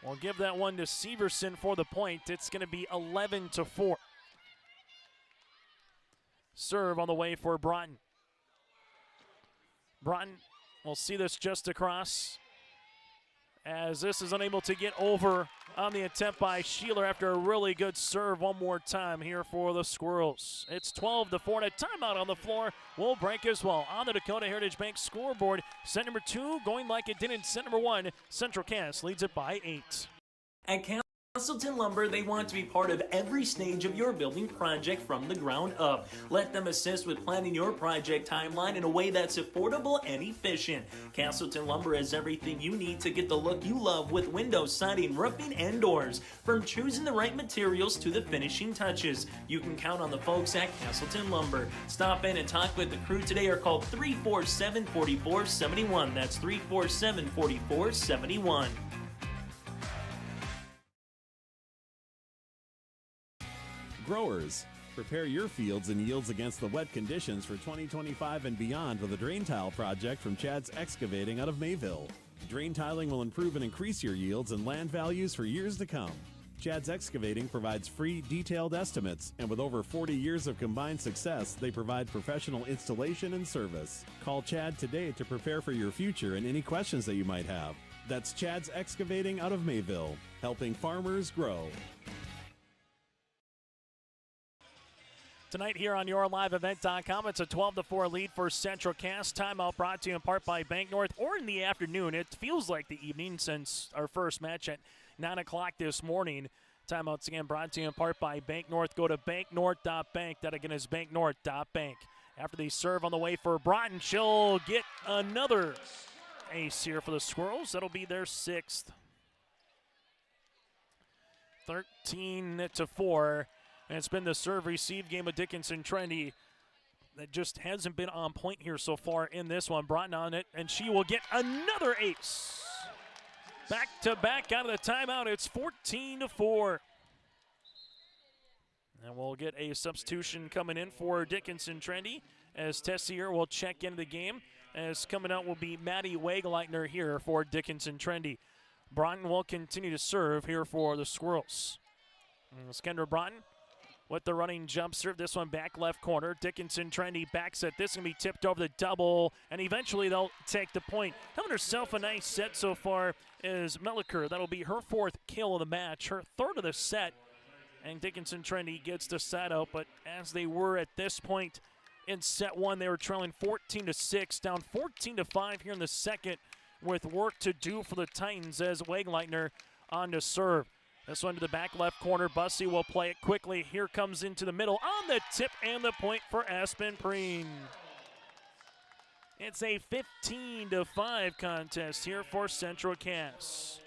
B: We'll give that one to Severson for the point. It's going to be 11-4. Serve on the way for Broughton. Broughton, we'll see this just across, as this is unable to get over on the attempt by Sheeler after a really good serve one more time here for the Squirrels. It's 12-4, and a timeout on the floor will break as well. On the Dakota Heritage Bank scoreboard, set number 2 going like it did in set number 1. Central Cass leads it by 8.
Q: At Castleton Lumber, they want to be part of every stage of your building project from the ground up. Let them assist with planning your project timeline in a way that's affordable and efficient. Castleton Lumber has everything you need to get the look you love with windows, siding, roofing, and doors. From choosing the right materials to the finishing touches, you can count on the folks at Castleton Lumber. Stop in and talk with the crew today, or call 347-4471. That's 347-4471.
I: Growers, prepare your fields and yields against the wet conditions for 2025 and beyond with a drain tile project from Chad's Excavating out of Mayville. Drain tiling will improve and increase your yields and land values for years to come. Chad's Excavating provides free, detailed estimates, and with over 40 years of combined success, they provide professional installation and service. Call Chad today to prepare for your future and any questions that you might have. That's Chad's Excavating out of Mayville, helping farmers grow.
B: Tonight here on YourLiveEvent.com, it's a 12-4 lead for Central Cass. Timeout brought to you in part by Bank North, or in the afternoon. It feels like the evening since our first match at 9 o'clock this morning. Timeouts again brought to you in part by Bank North. Go to banknorth.bank. That again is banknorth.bank. After the serve on the way for Broughton, she'll get another ace here for the Squirrels. That'll be their 6th. 13-4. And it's been the serve-receive game of Dickinson Trinity that just hasn't been on point here so far in this one. Broughton on it, and she will get another ace. Back-to-back out of the timeout. It's 14-4. And we'll get a substitution coming in for Dickinson Trinity as Tessier will check into the game. As coming out will be Maddie Wegleitner here for Dickinson Trinity. Broughton will continue to serve here for the Squirrels. Kendra Broughton with the running jump serve. This one back left corner. Dickinson Trinity backs it. This is going to be tipped over the double, and eventually they'll take the point. Having herself a nice set so far is Melliker. That'll be her 4th kill of the match, her 3rd of the set. And Dickinson Trinity gets the set out, but as they were at this point in set 1, they were trailing 14-6, down 14-5 here in the second, with work to do for the Titans as Wegleitner on to serve. This one to the back left corner. Bussey will play it quickly. Here comes into the middle on the tip and the point for Aspen Preen. It's a 15-5 contest here for Central Cass.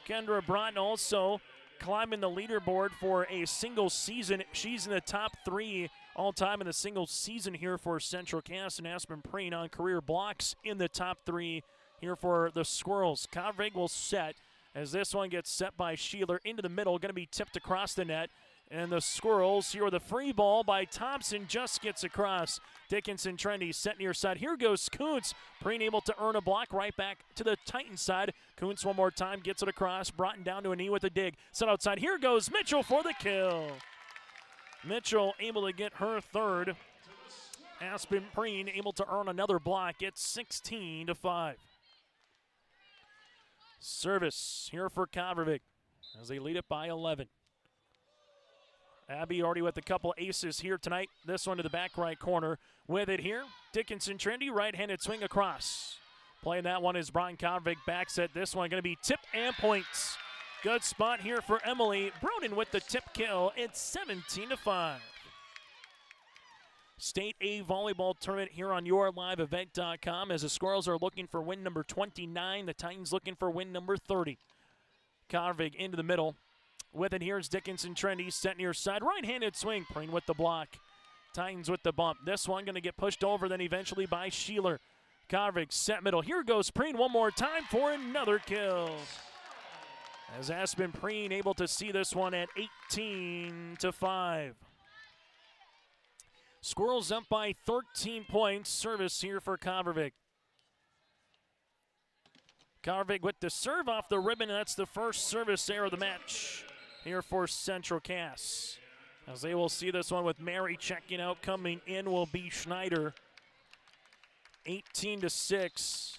B: Kendra Broughton also climbing the leaderboard for a single season. She's in the top 3 all time in the single season here for Central Cass, and Aspen Preen on career blocks in the top 3 here for the Squirrels. Kovrig will set as this one gets set by Sheeler into the middle, going to be tipped across the net. And the Squirrels here with a free ball by Thompson just gets across. Dickinson Trinity set near side. Here goes Kuntz. Preen able to earn a block right back to the Titan side. Kuntz one more time gets it across. Broughton down to a knee with a dig. Set outside. Here goes Mitchell for the kill. Mitchell able to get her 3rd. Aspen Preen able to earn another block. It's 16-5. Service here for Kovarevic as they lead it by 11. Abby already with a couple aces here tonight. This one to the back right corner. With it here, Dickinson Trinity, right-handed swing across. Playing that one is Brian Kovarevic back set. This one going to be tip and points. Good spot here for Emily Broden with the tip kill. It's 17-5. State A volleyball tournament here on yourliveevent.com as the Squirrels are looking for win number 29. The Titans looking for win number 30. Kovarevic into the middle. With it, here's Dickinson Trinity, set near side. Right-handed swing, Preen with the block. Titans with the bump. This one going to get pushed over, then eventually by Sheeler. Kovarevic set middle. Here goes Preen one more time for another kill. As Aspen Preen able to see this one at 18-5. Squirrels up by 13 points. Service here for Kovarevic. Kovarevic with the serve off the ribbon. That's the first service error of the match here for Central Cass. As they will see this one with Mary checking out. Coming in will be Schneider. 18-6.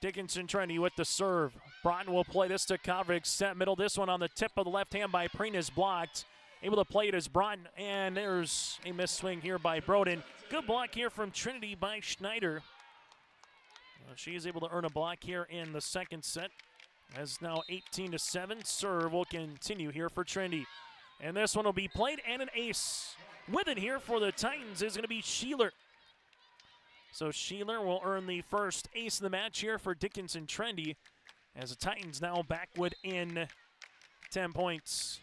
B: Dickinson Trinity with the serve. Broughton will play this to Kovarevic. Set middle. This one on the tip of the left hand by Preen is blocked. Able to play it as Broughton, and there's a missed swing here by Broden. Good block here from Trinity by Schneider. She is able to earn a block here in the second set. As now 18-7. Serve will continue here for Trinity. And this one will be played and an ace. With it here for the Titans is going to be Sheeler. So Sheeler will earn the first ace of the match here for Dickinson Trinity. As the Titans now back within 10 points.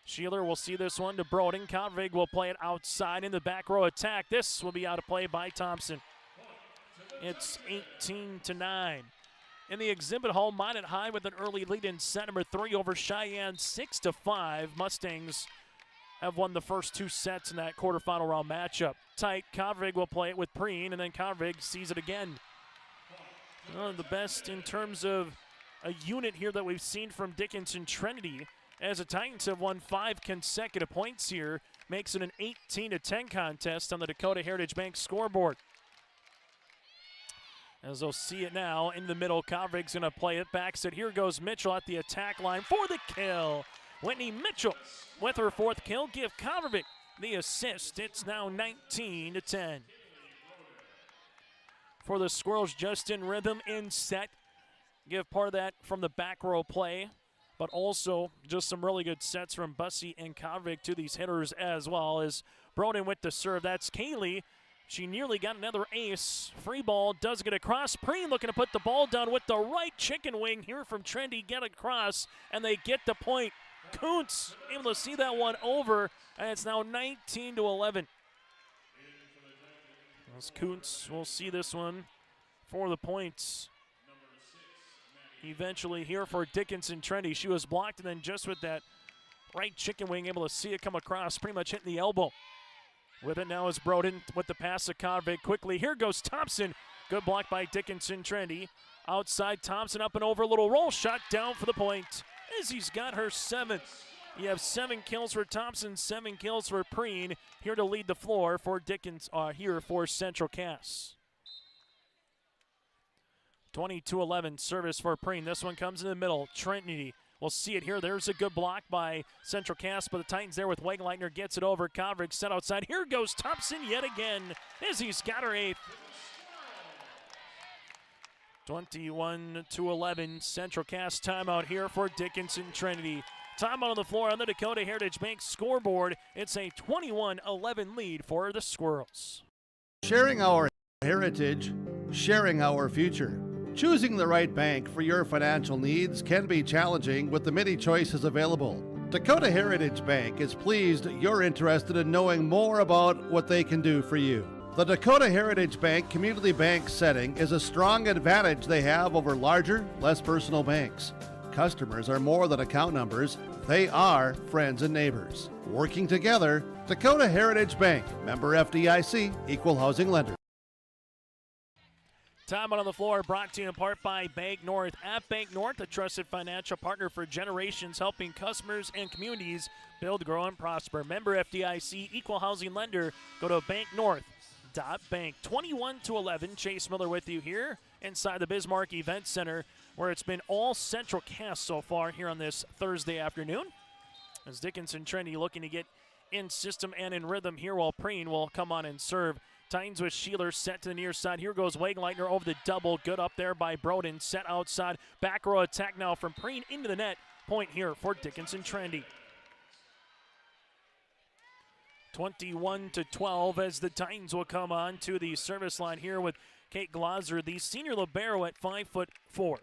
B: Sheeler will see this one to Broden. Kovarevic will play it outside in the back row attack. This will be out of play by Thompson. It's 18-9. In the exhibit hall, Minot High with an early lead in set number 3 over Cheyenne, 6-5. Mustangs have won the first 2 sets in that quarterfinal round matchup. Tight, Kovarevic will play it with Preen, and then Kovarevic sees it again. One of the best in terms of a unit here that we've seen from Dickinson Trinity, as the Titans have won 5 consecutive points here, makes it an 18-10 contest on the Dakota Heritage Bank scoreboard. As they'll see it now in the middle, Kovarevic's going to play it back. So here goes Mitchell at the attack line for the kill. Whitney Mitchell with her 4th kill. Give Kovarevic the assist. It's now 19-10. For the Squirrels, just in rhythm in set. Give part of that from the back row play, but also just some really good sets from Bussey and Kovarevic to these hitters as well. As Broden with the serve, that's Kaylee. She nearly got another ace. Free ball does get across. Preen looking to put the ball down with the right chicken wing here from Trinity. Get across, and they get the point. Kuntz able to see that one over, and it's now 19-11. As Kuntz will see this one for the points. Eventually here for Dickinson Trinity. She was blocked, and then just with that right chicken wing, able to see it come across, pretty much hitting the elbow. With it now is Broden with the pass to Convict quickly. Here goes Thompson. Good block by Dickinson Trinity. Outside, Thompson up and over, a little roll shot down for the point. Izzy's got her 7th. You have 7 kills for Thompson, 7 kills for Preen. Here to lead the floor for here for Central Cass. 22-11 service for Preen. This one comes in the middle. Trinity will see it here. There's a good block by Central Cass, but the Titans there with Wegleitner gets it over. Convict set outside. Here goes Thompson yet again. Izzy's got her 8th. 21-11 Central Cass timeout here for Dickinson Trinity. Timeout on the floor on the Dakota Heritage Bank scoreboard. It's a 21-11 lead for the Squirrels.
A: Sharing our heritage, sharing our future. Choosing the right bank for your financial needs can be challenging with the many choices available. Dakota Heritage Bank is pleased you're interested in knowing more about what they can do for you. The Dakota Heritage Bank community bank setting is a strong advantage they have over larger, less personal banks. Customers are more than account numbers, they are friends and neighbors. Working together, Dakota Heritage Bank, member FDIC, equal housing lender.
B: Time out on the floor brought to you in part by Bank North. At Bank North, a trusted financial partner for generations, helping customers and communities build, grow, and prosper. Member FDIC, equal housing lender. Go to banknorth.bank. 21-11, Chase Miller with you here inside the Bismarck Event Center, where it's been all Central Cass so far here on this Thursday afternoon. As Dickinson Trinity looking to get in system and in rhythm here, while Preen will come on and serve. Titans with Sheeler set to the near side. Here goes Wegleitner over the double. Good up there by Broden. Set outside. Back row attack now from Preen into the net. Point here for Dickinson Trinity. 21-12 as the Titans will come on to the service line here with Kate Glauser, the senior libero at 5'4".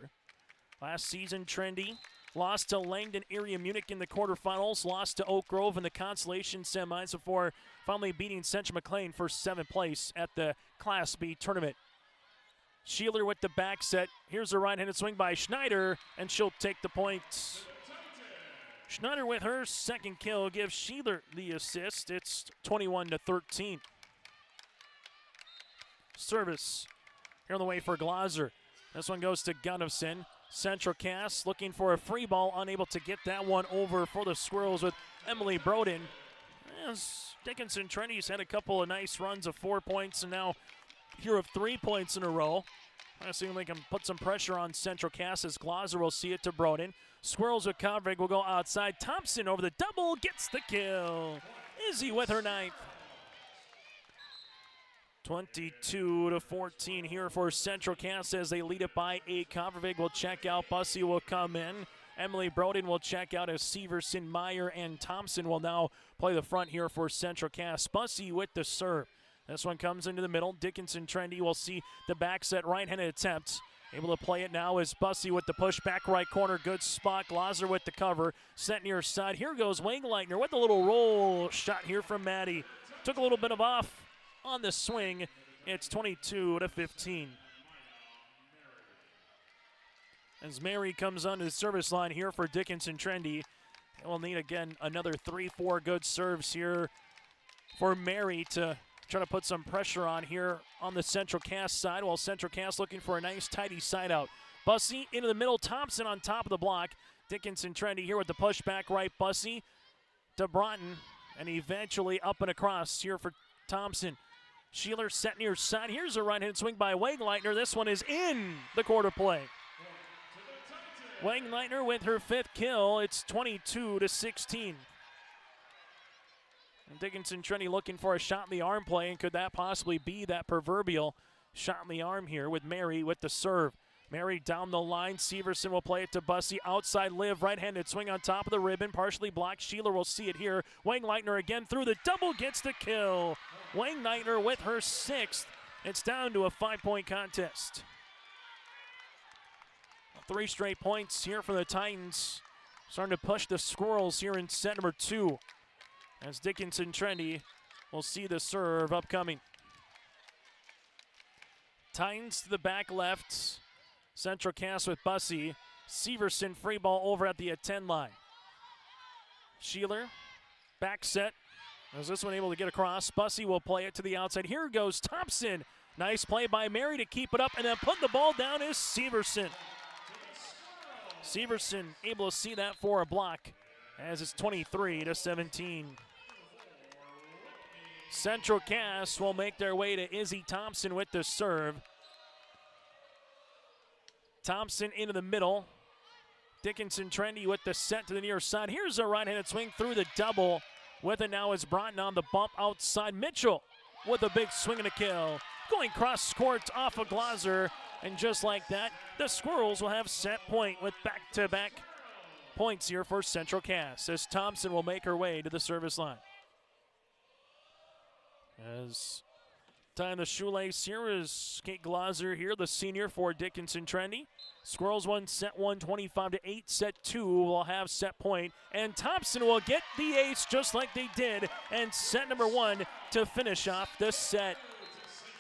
B: Last season, Trinity lost to Langdon Area Munich in the quarterfinals, lost to Oak Grove in the consolation semis before finally beating Central McLean for 7th place at the Class B tournament. Sheeler with the back set. Here's a right-handed swing by Schneider, and she'll take the point. Schneider with her 2nd kill gives Sheeler the assist. It's 21-13. Service here on the way for Glauser. This one goes to Gunnifson. Central Cass looking for a free ball, unable to get that one over for the Squirrels with Emily Broden. As Dickinson Trinity's had a couple of nice runs of 4 points and now here of 3 points in a row. I assume they can put some pressure on Central Cass as Glauser will see it to Broden. Squirrels with Convig will go outside. Thompson over the double, gets the kill. Izzy with her 9th. 22-14 here for Central Cass as they lead it by 8. Convervig will check out. Bussey will come in. Emily Broden will check out as Severson, Meyer, and Thompson will now play the front here for Central Cass. Bussey with the serve. This one comes into the middle. Dickinson Trinity will see the back set right-handed attempt. Able to play it now is Bussey with the push back right corner. Good spot. Glauser with the cover. Set near side. Here goes Wegleitner with a little roll shot here from Maddie. Took a little bit of off on the swing. It's 22-15. As Mary comes onto the service line here for Dickinson Trinity. We'll need again another 3-4 good serves here for Mary to try to put some pressure on here on the Central Cass side, while Central Cass looking for a nice tidy side out. Bussey into the middle. Thompson on top of the block. Dickinson Trinity here with the push back right. Bussey to Broughton, and eventually up and across here for Thompson. Sheeler set near side. Here's a right-hand swing by Wegleitner. This one is in the quarter play. Wegleitner with her 5th kill. It's 22-16. And Dickinson Trinity looking for a shot in the arm play, and could that possibly be that proverbial shot in the arm here with Mary with the serve. Mary down the line. Severson will play it to Bussey. Outside Liv. Right-handed swing on top of the ribbon. Partially blocked. Sheeler will see it here. Wegleitner again through the double. Gets the kill. Wegleitner with her 6th. It's down to a 5-point contest. 3 straight points here for the Titans. starting to push the Squirrels here in set number 2. As Dickinson Trinity will see the serve upcoming. Titans to the back left. Central Cass with Bussey. Severson free ball over at the 10 line. Sheeler, back set. As this one able to get across, Bussey will play it to the outside. Here goes Thompson. Nice play by Mary to keep it up, and then putting the ball down is Severson. Severson able to see that for a block as it's 23-17. Central Cass will make their way to Izzy Thompson with the serve. Thompson into the middle. Dickinson Trinity with the set to the near side. Here's a right-handed swing through the double. With it now is Broughton on the bump outside. Mitchell with a big swing and a kill. Going cross court off of Glazer. And just like that, the Squirrels will have set point with back-to-back points here for Central Cass as Thompson will make her way to the service line. As tying the shoelace here is Kate Glazer here, the senior for Dickinson Trinity. Squirrels won set 1, 25-8. Set 2 will have set point. And Thompson will get the ace just like they did. And set number 1 to finish off the set.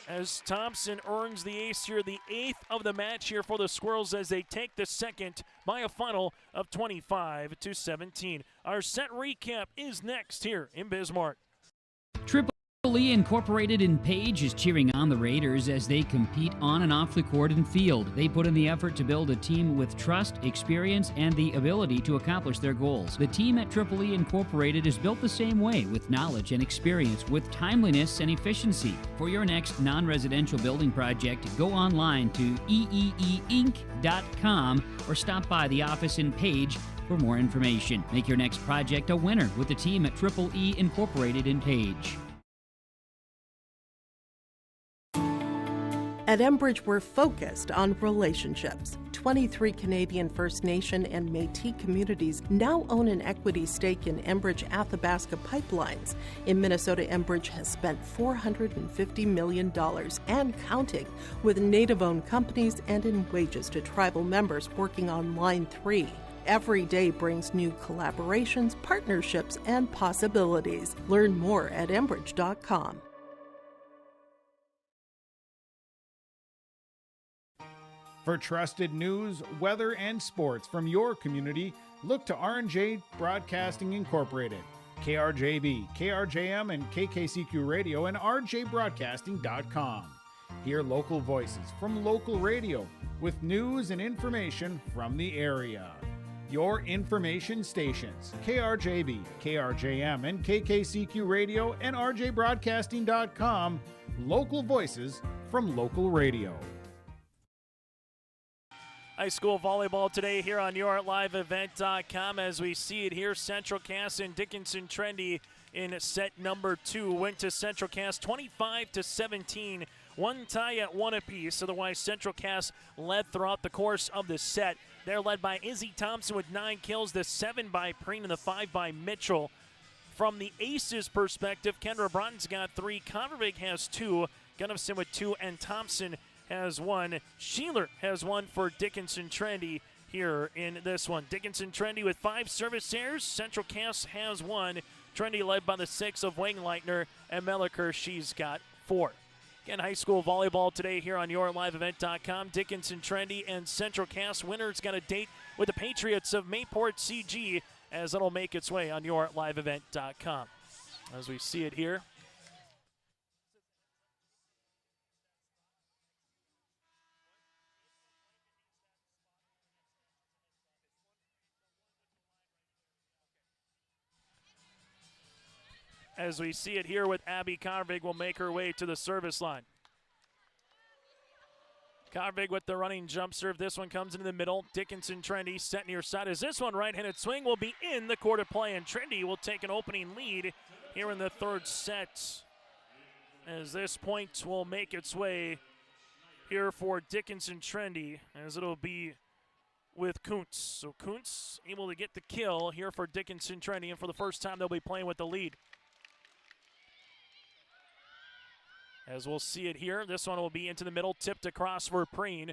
B: As Thompson earns the ace here, the 8th of the match here for the Squirrels as they take the second by a final of 25-17. Our set recap is next here in Bismarck.
J: Triple E Incorporated in Page is cheering on the Raiders as they compete on and off the court and field. They put in the effort to build a team with trust, experience, and the ability to accomplish their goals. The team at Triple E Incorporated is built the same way, with knowledge and experience, with timeliness and efficiency. For your next non-residential building project, go online to eeeinc.com or stop by the office in Page for more information. Make your next project a winner with the team at Triple E Incorporated in Page.
L: At Enbridge, we're focused on relationships. 23 Canadian First Nation and Métis communities now own an equity stake in Enbridge Athabasca Pipelines. In Minnesota, Enbridge has spent $450 million and counting with Native-owned companies and in wages to tribal members working on Line 3. Every day brings new collaborations, partnerships, and possibilities. Learn more at Enbridge.com.
M: For trusted news, weather, and sports from your community, look to R&J Broadcasting Incorporated, KRJB, KRJM, and KKCQ Radio, and rjbroadcasting.com. Hear local voices from local radio with news and information from the area. Your information stations, KRJB, KRJM, and KKCQ Radio, and rjbroadcasting.com. Local voices from local radio.
B: High school volleyball today here on YourLiveEvent.com. As we see it here, Central Cass and Dickinson Trinity in set number 2 went to Central Cass 25-17. One tie at 1 apiece. Otherwise, Central Cass led throughout the course of the set. They're led by Izzy Thompson with 9 kills, the 7 by Preen and the 5 by Mitchell. From the Aces perspective, Kendra Broughton's got 3, Convervig has 2, Gunnifson with 2, and Thompson has 1. Sheeler has 1 for Dickinson Trinity here in this one. Dickinson Trinity with 5 service errors. Central Cass has 1. Trinity led by the 6 of Wangleitner, and Melliker, she's got 4. Again, high school volleyball today here on YourLiveEvent.com. Dickinson Trinity and Central Cass winners got a date with the Patriots of Mayport CG as it'll make its way on YourLiveEvent.com. As we see it here. As we see it here with Abby Carvig will make her way to the service line. Carvig with the running jump serve. This one comes into the middle. Dickinson Trinity set near side. As this one right-handed swing will be in the court of play, and Trinity will take an opening lead here in the third set. As this point will make its way here for Dickinson Trinity, as it'll be with Kuntz. So Kuntz able to get the kill here for Dickinson Trinity, and for the first time they'll be playing with the lead. As we'll see it here, this one will be into the middle, tipped across for Preen.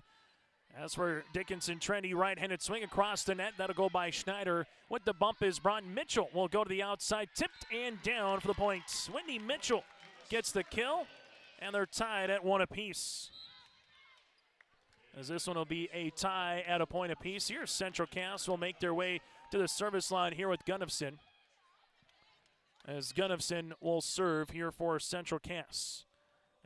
B: As for Dickinson Trinity, right-handed swing across the net. That'll go by Schneider. With the bump is Broughton. Mitchell will go to the outside, tipped and down for the point. Whitney Mitchell gets the kill, and they're tied at 1 apiece. As this one will be a tie at a point apiece. Here, Central Cass will make their way to the service line here with Gunnifson. As Gunnifson will serve here for Central Cass.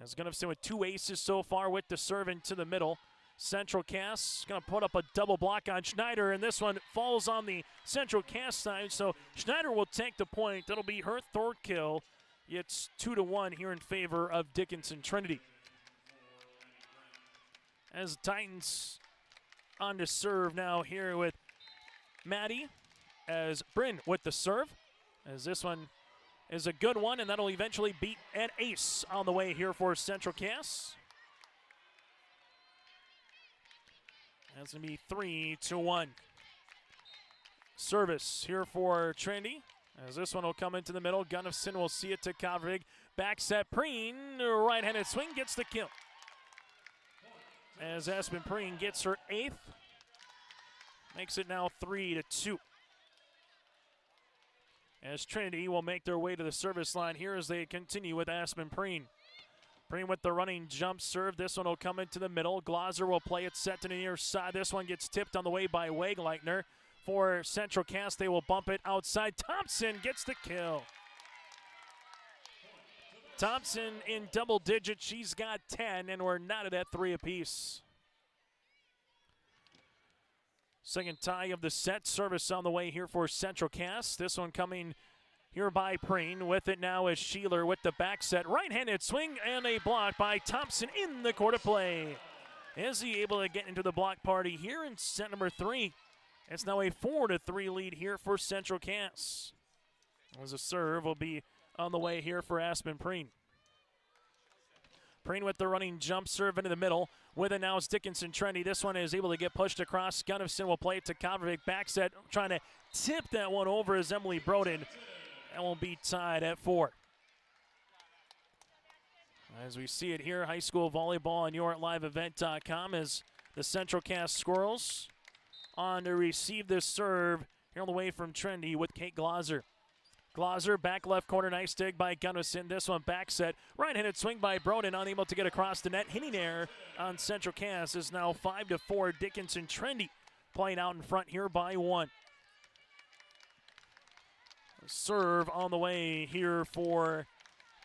B: As Gunnifson with 2 aces so far with the serve into the middle. Central Cass going to put up a double block on Schneider, and this one falls on the Central Cass side, so Schneider will take the point. That'll be her 3rd kill. It's 2-1 here in favor of Dickinson Trinity. As the Titans on to serve now here with Maddie, as Bryn with the serve, as this one is a good one, and that'll eventually beat an ace on the way here for Central Cass. That's going to be 3-1. Service here for Trinity. As this one will come into the middle. Gunnifson will see it to Kovrig. Back set, Preen, right-handed swing, gets the kill. As Aspen Preen gets her 8th. Makes it now 3-2. As Trinity will make their way to the service line here as they continue with Aspen Preen. Preen with the running jump serve. This one will come into the middle. Glauser will play it set to the near side. This one gets tipped on the way by Wegleitner. For Central Cass, they will bump it outside. Thompson gets the kill. Thompson in double digits. She's got 10, and we're knotted at 3 apiece. Second tie of the set. Service on the way here for Central Cass. This one coming here by Preen. With it now is Sheeler with the back set. Right-handed swing and a block by Thompson in the court of play. Is he able to get into the block party here in set number 3? It's now a 4-3 lead here for Central Cass. As a serve will be on the way here for Aspen Preen. Preen with the running jump serve into the middle. With it now is Dickinson Trinity. This one is able to get pushed across. Gunnifson will play it to Kovrig. Back set, trying to tip that one over as Emily Broden. That will be tied at 4. As we see it here, high school volleyball on YourLiveEvent.com as the Central Cass Squirrels on to receive this serve here on the way from Trinity with Kate Glauser. Glauser, back left corner, nice dig by Gunnison. This one back set, right-handed swing by Broden, unable to get across the net. Hitting there on Central Cass is now 5-4. Dickinson Trinity playing out in front here by 1. Serve on the way here for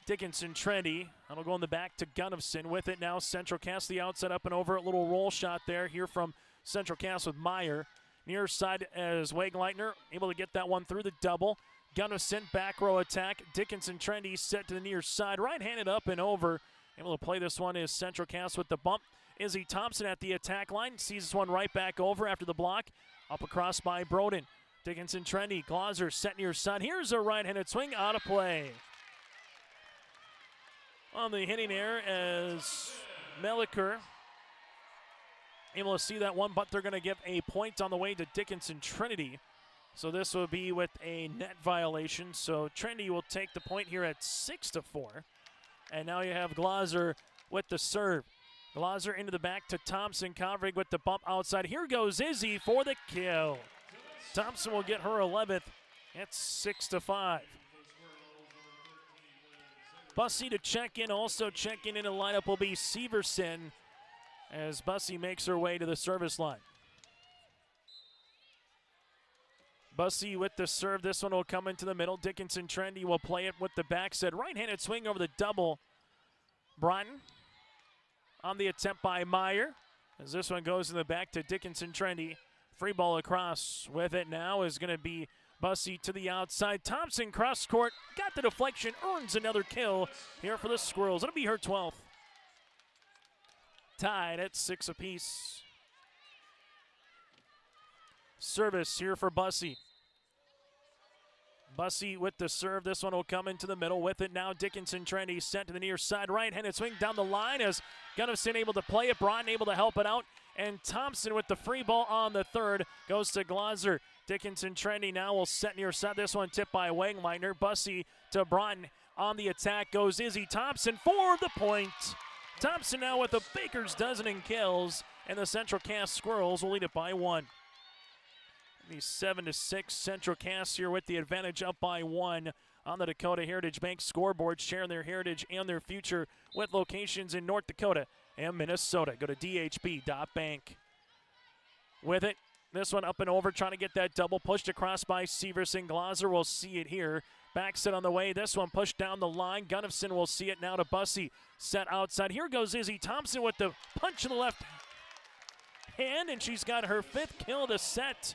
B: Dickinson Trinity. That'll go in the back to Gunnifson. With it now, Central Cass, the outside up and over. A little roll shot there here from Central Cass with Meyer. Near side as Wegleitner, able to get that one through the double. Gunnifson, back row attack. Dickinson Trinity set to the near side. Right-handed up and over. Able to play this one is Central Cass with the bump. Izzy Thompson at the attack line. Sees this one right back over after the block. Up across by Broden. Dickinson Trinity, Glauser set near side. Here's a right-handed swing, out of play. On the hitting air as Meliker able to see that one, but they're going to give a point on the way to Dickinson Trinity. So this will be with a net violation. So Trinity will take the point here at 6-4. And now you have Glauser with the serve. Glauser into the back to Thompson. Kovrig with the bump outside. Here goes Izzy for the kill. Thompson will get her 11th. It's 6-5. Bussey to check in. Also checking in the lineup will be Severson as Bussey makes her way to the service line. Bussey with the serve. This one will come into the middle. Dickinson Trinity will play it with the back set. Right-handed swing over the double. Broughton on the attempt by Meyer. As this one goes in the back to Dickinson Trinity. Free ball across. With it now is going to be Bussey to the outside. Thompson cross court. Got the deflection. Earns another kill here for the Squirrels. It'll be her 12th. Tied at 6 apiece. Service here for Bussey. Bussey with the serve. This one will come into the middle. With it now, Dickinson Trinity sent to the near side. Right-handed swing down the line as Gunnifson able to play it. Broughton able to help it out. And Thompson with the free ball on the third goes to Glauser. Dickinson Trinity now will set near side. This one tipped by Wegleitner. Bussey to Broughton. On the attack goes Izzy Thompson for the point. Thompson now with a baker's dozen in kills. and the Central Cass Squirrels will lead it by 1. The 7-6 Central Cass here with the advantage, up by 1 on the Dakota Heritage Bank scoreboard, sharing their heritage and their future with locations in North Dakota and Minnesota. Go to dhb.bank. With it, this one up and over, trying to get that double, pushed across by Severson. Glaser will see it here. Backs it on the way. This one pushed down the line. Gunnifson will see it now to Bussey. Set outside. Here goes Izzy Thompson with the punch in the left hand, and she's got her 5th kill of the set.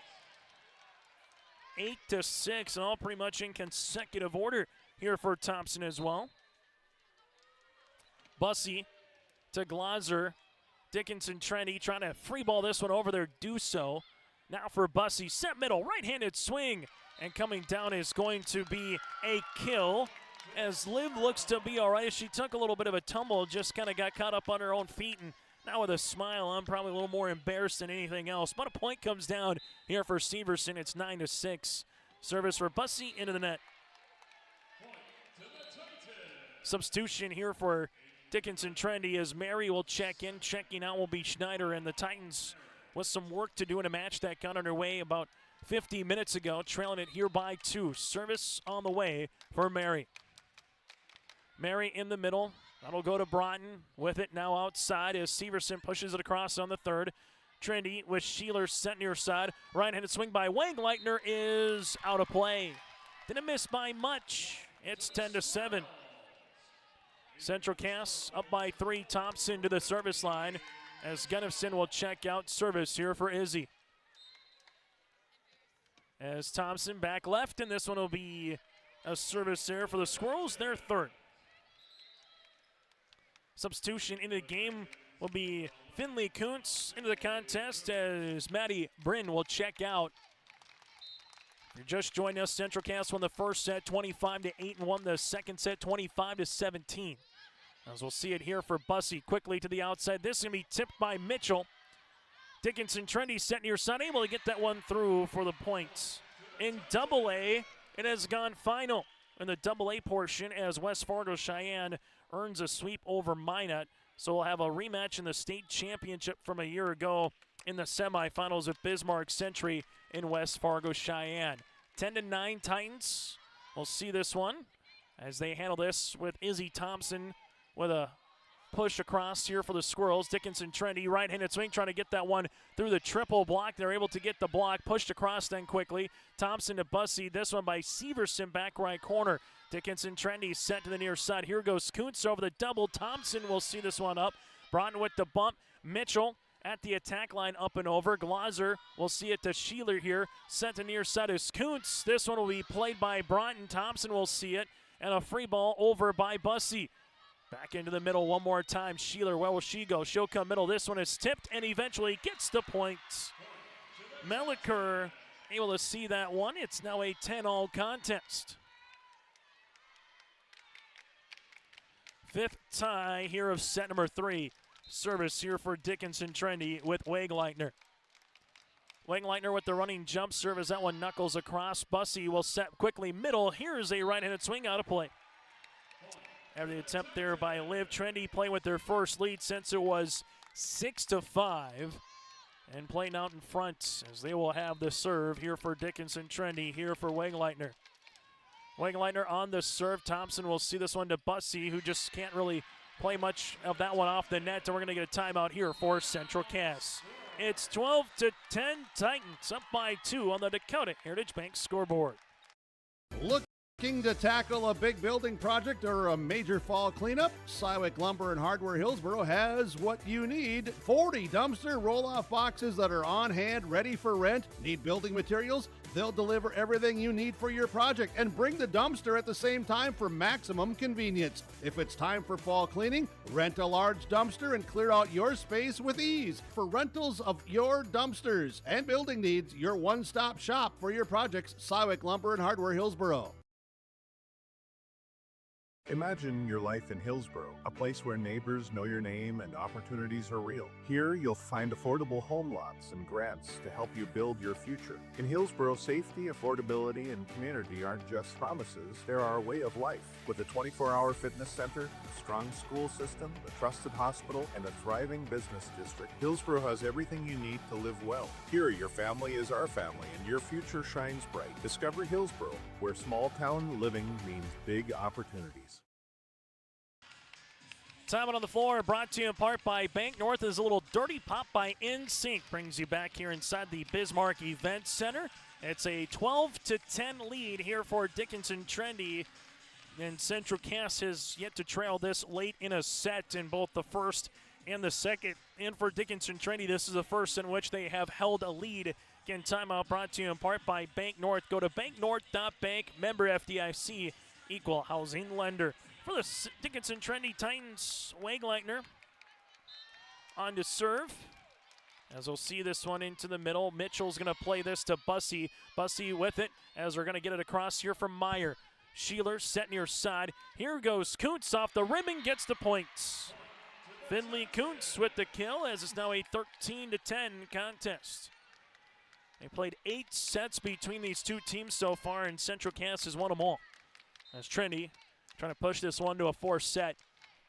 B: 8-6, all pretty much in consecutive order here for Thompson as well. Bussey to Glaser. Dickinson Trinity trying to free ball this one over there. Do so. Now for Bussey. Set middle. Right-handed swing. And coming down is going to be a kill. As Liv looks to be all right. She took a little bit of a tumble. Just kind of got caught up on her own feet. And now with a smile, I'm probably a little more embarrassed than anything else. But a point comes down here for Severson. It's 9-6. Service for Bussey into the net. Substitution here for Dickinson Trinity as Mary will check in. Checking out will be Schneider, and the Titans with some work to do in a match that got underway about 50 minutes ago, trailing it here by 2. Service on the way for Mary. Mary in the middle. That'll go to Broughton. With it now outside as Severson pushes it across on the 3rd. Trinity with Sheeler set near side. Right-handed swing by Wangleitner is out of play. Didn't miss by much. It's 10-7. Central Cass up by 3. Thompson to the service line as Gunnifson will check out. Service here for Izzy. As Thompson back left, and this one will be a service there for the Squirrels, their 3rd. Substitution into the game will be Finley Kuntz into the contest as Maddie Bryn will check out. If you're just joining us, Central Cass won the first set 25-8 and won the second set 25-17. As we'll see it here for Bussey, quickly to the outside. This is going to be tipped by Mitchell. Dickinson Trinity set near side, able to get that one through for the points. In Double-A, it has gone final in the Double-A portion as West Fargo Cheyenne earns a sweep over Minot. So we'll have a rematch in the state championship from a year ago in the semifinals of Bismarck Century in West Fargo Cheyenne. 10-9 Titans. We'll see this one as they handle this with Izzy Thompson with a push across here for the Squirrels. Dickinson Trinity, right-handed swing, trying to get that one through the triple block. They're able to get the block, pushed across then quickly. Thompson to Bussey, this one by Severson, back right corner. Dickinson Trinity set to the near side. Here goes Kuntz over the double. Thompson will see this one up. Broughton with the bump. Mitchell at the attack line, up and over. Glaser will see it to Sheeler here. Set to near side is Kuntz. This one will be played by Broughton. Thompson will see it. And a free ball over by Bussey. Back into the middle one more time. Sheeler, where will she go? She'll come middle. This one is tipped and eventually gets the points. Meliker able to see that one. It's now a 10-all contest. 5th tie here of set number 3. Service here for Dickinson Trinity with Wagleitner. Wagleitner with the running jump serve as that one knuckles across. Bussey will set quickly middle. Here's a right-handed swing out of play. After the attempt there by Liv, Trinity playing with their first lead since it was 6-5. And playing out in front as they will have the serve here for Dickinson Trinity, here for Wagleitner. Wagleitner on the serve. Thompson will see this one to Bussey, who just can't really play much of that one off the net. And we're going to get a timeout here for Central Cass. It's 12-10 Titans, up by 2 on the Dakota Heritage Bank scoreboard.
A: Looking to tackle a big building project or a major fall cleanup? Sywick Lumber and Hardware Hillsboro has what you need. 40 dumpster roll-off boxes that are on hand, ready for rent. Need building materials? They'll deliver everything you need for your project and bring the dumpster at the same time for maximum convenience. If it's time for fall cleaning, rent a large dumpster and clear out your space with ease. For rentals of your dumpsters and building needs, your one-stop shop for your projects, Sywick Lumber and Hardware Hillsboro.
N: Imagine your life in Hillsborough, a place where neighbors know your name and opportunities are real. Here, you'll find affordable home lots and grants to help you build your future. In Hillsborough, safety, affordability, and community aren't just promises, they're our way of life. With a 24-hour fitness center, a strong school system, a trusted hospital, and a thriving business district, Hillsborough has everything you need to live well. Here, your family is our family, and your future shines bright. Discover Hillsborough, where small-town living means big opportunities.
B: Time on the floor, brought to you in part by Bank North. Is a little dirty pop by NSYNC. Brings you back here inside the Bismarck Event Center. It's a 12-10 lead here for Dickinson Trinity. And Central Cass has yet to trail this late in a set in both the first and the second. And for Dickinson Trinity, this is the first in which they have held a lead. Again, timeout brought to you in part by Bank North. Go to banknorth.bank, member FDIC, equal housing lender. For the Dickinson Trinity Titans, Wegleitner on to serve. As we'll see this one into the middle. Mitchell's going to play this to Bussey. Bussey with it as we're going to get it across here from Meyer. Sheeler set near side. Here goes Kuntz off the rim and gets the points. Finley Kuntz with the kill as it's now a 13-10 contest. They played 8 sets between these two teams so far, and Central Cass has won them all. As Trinity trying to push this one to a 4-set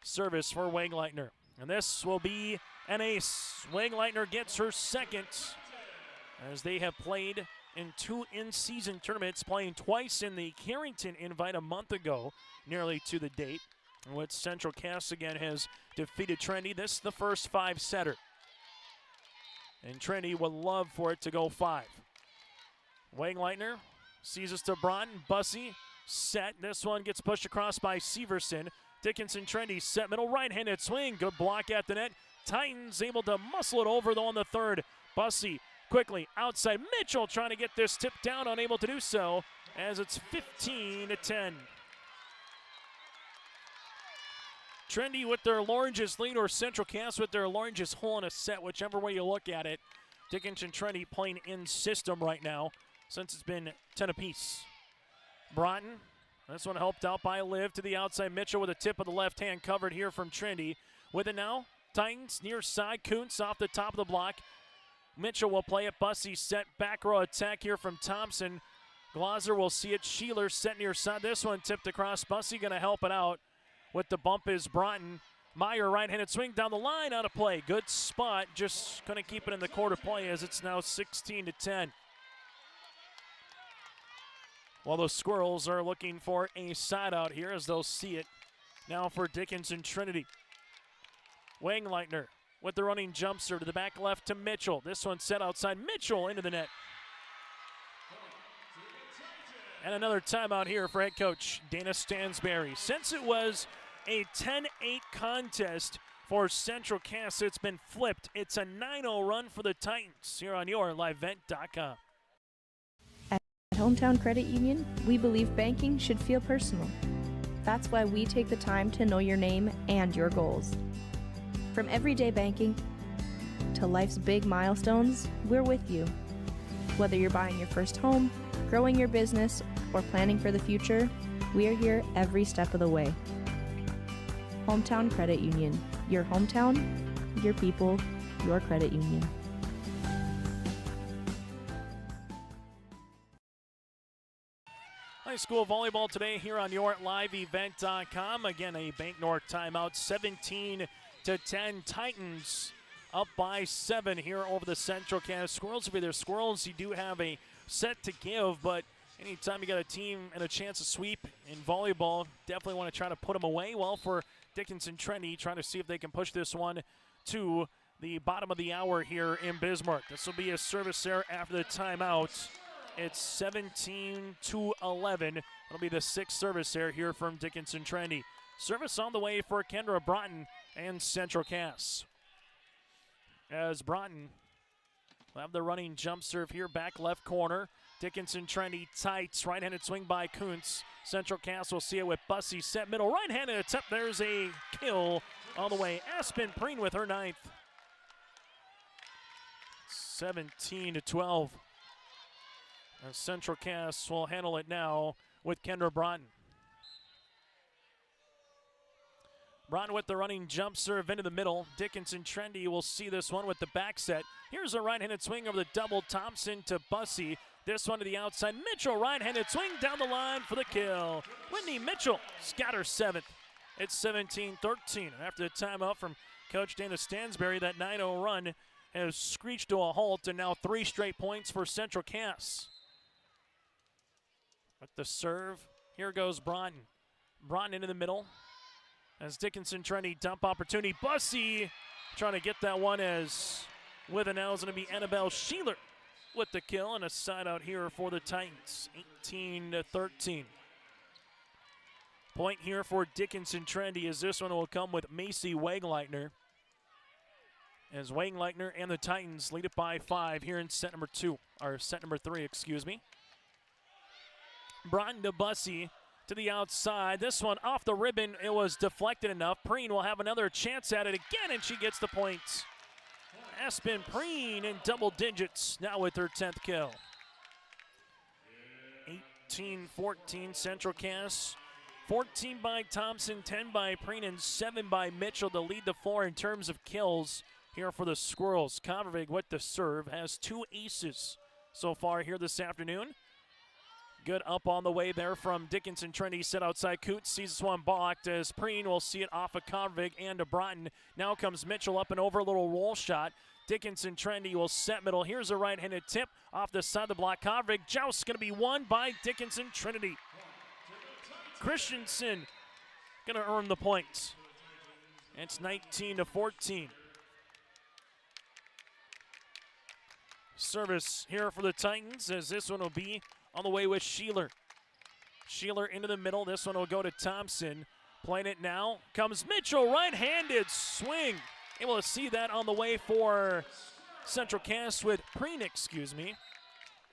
B: service for Wegleitner. And this will be an ace. Wegleitner gets her second as they have played in 2 in-season tournaments, playing twice in the Carrington Invite a month ago, nearly to the date. And with Central Cass again has defeated Trinity. This is the first 5-setter. And Trinity would love for it to go 5. Wegleitner sees us to Broughton. Bussey set. This one gets pushed across by Severson. Dickinson Trinity set middle right-handed swing. Good block at the net. Titans able to muscle it over though on the third. Bussey quickly outside. Mitchell trying to get this tip down, unable to do so as it's 15-10. Trinity with their largest lead, or Central Cass with their largest hole in a set, whichever way you look at it. Dickinson Trinity playing in system right now since it's been 10 apiece. Broughton, this one helped out by Liv to the outside. Mitchell with a tip of the left hand covered here from Trinity. With it now, Titans near side. Kuntz off the top of the block. Mitchell will play it. Bussey set back row attack here from Thompson. Glauser will see it. Sheeler set near side. This one tipped across. Bussey going to help it out. With the bump is Broughton. Meyer right-handed swing down the line, out of play. Good spot, just going to keep it in the quarter play as it's now 16-10. While those Squirrels are looking for a side out here as they'll see it now for Dickinson Trinity. Wegleitner with the running jump serve to the back left to Mitchell. This one set outside. Mitchell into the net. And another timeout here for head coach Dana Stansberry. Since it was a 10-8 contest for Central Cass, it's been flipped. It's a 9-0 run for the Titans here on your LiveVent.com.
O: At Hometown Credit Union, we believe banking should feel personal. That's why we take the time to know your name and your goals. From everyday banking to life's big milestones, we're with you. Whether you're buying your first home, growing your business, or planning for the future, we are here every step of the way. Hometown Credit Union. Your hometown, your people, your credit union.
B: High school volleyball today here on your LiveEvent.com. Again, a Bank North timeout, 17-10. Titans up by 7 here over the Central Cass Squirrels. If they're Squirrels, you do have a set to give, but anytime you got a team and a chance to sweep in volleyball, definitely want to try to put them away. Well, for Dickinson Trinity, trying to see if they can push this one to the bottom of the hour here in Bismarck. This will be a service there after the timeout. It's 17-11. It'll be the 6th service there here from Dickinson Trinity. Service on the way for Kendra Broughton and Central Cass. As Broughton will have the running jump serve here, back left corner. Dickinson Trinity tights, right-handed swing by Kuntz. Central Cass will see it with Bussey, set middle, right-handed attempt. There's a kill all the way. Aspen Preen with her 9th. 17-12. And Central Cass will handle it now with Kendra Broughton. Broughton with the running jump serve into the middle. Dickinson Trinity will see this one with the back set. Here's a right-handed swing over the double. Thompson to Bussey. This one to the outside. Mitchell, right-handed swing down the line for the kill. Whitney Mitchell's got her 7th. It's 17-13. After the timeout from Coach Dana Stansberry, that 9-0 run has screeched to a halt, and now 3 straight points for Central Cass. With the serve, here goes Broughton. Broughton into the middle. As Dickinson Trinity dump opportunity. Bussey trying to get that one, as with an L is going to be Annabelle Sheeler with the kill, and a side out here for the Titans. 18-13. Point here for Dickinson Trinity, as this one will come with Macy Wagleitner. As Wagleitner and the Titans lead it by 5 here in set number 3, excuse me. Broughton to Bussey to the outside. This one off the ribbon. It was deflected enough. Preen will have another chance at it again, and she gets the points. Aspen Preen in double digits, now with her 10th kill. 18-14 Central Cass. 14 by Thompson, 10 by Preen, and 7 by Mitchell to lead the 4 in terms of kills here for the Squirrels. Convervig with the serve has 2 aces so far here this afternoon. Good up on the way there from Dickinson Trinity. Set outside. Coots sees this one blocked, as Preen will see it off of Convervig and to Broughton. Now comes Mitchell up and over, a little roll shot. Dickinson Trinity will set middle. Here's a right-handed tip off the side of the block. Convervig joust going to be won by Dickinson Trinity. Christensen going to earn the points. It's 19-14. Service here for the Titans, as this one will be on the way with Sheeler. Sheeler into the middle. This one will go to Thompson. Playing it now comes Mitchell, right-handed swing. Able to see that on the way for Central Cass with Preen, excuse me.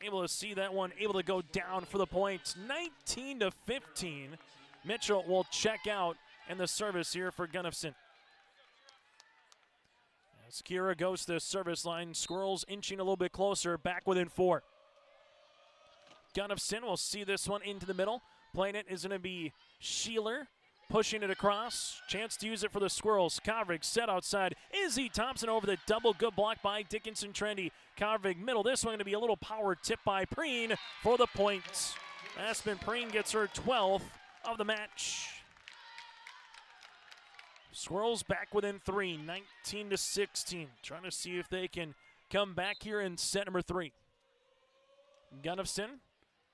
B: Able to see that one, able to go down for the points. 19-15. Mitchell will check out, and the service here for Gunnifson. As Kira goes to the service line, Squirrels inching a little bit closer, back within 4. Gunnifson will see this one into the middle. Playing it is going to be Sheeler, pushing it across. Chance to use it for the Squirrels. Convervig set outside. Izzy Thompson over the double. Good block by Dickinson Trinity. Convervig middle. This one going to be a little power tip by Preen for the points. Aspen Preen gets her 12th of the match. Squirrels back within 3, 19-16. Trying to see if they can come back here in set number 3. Gunnifson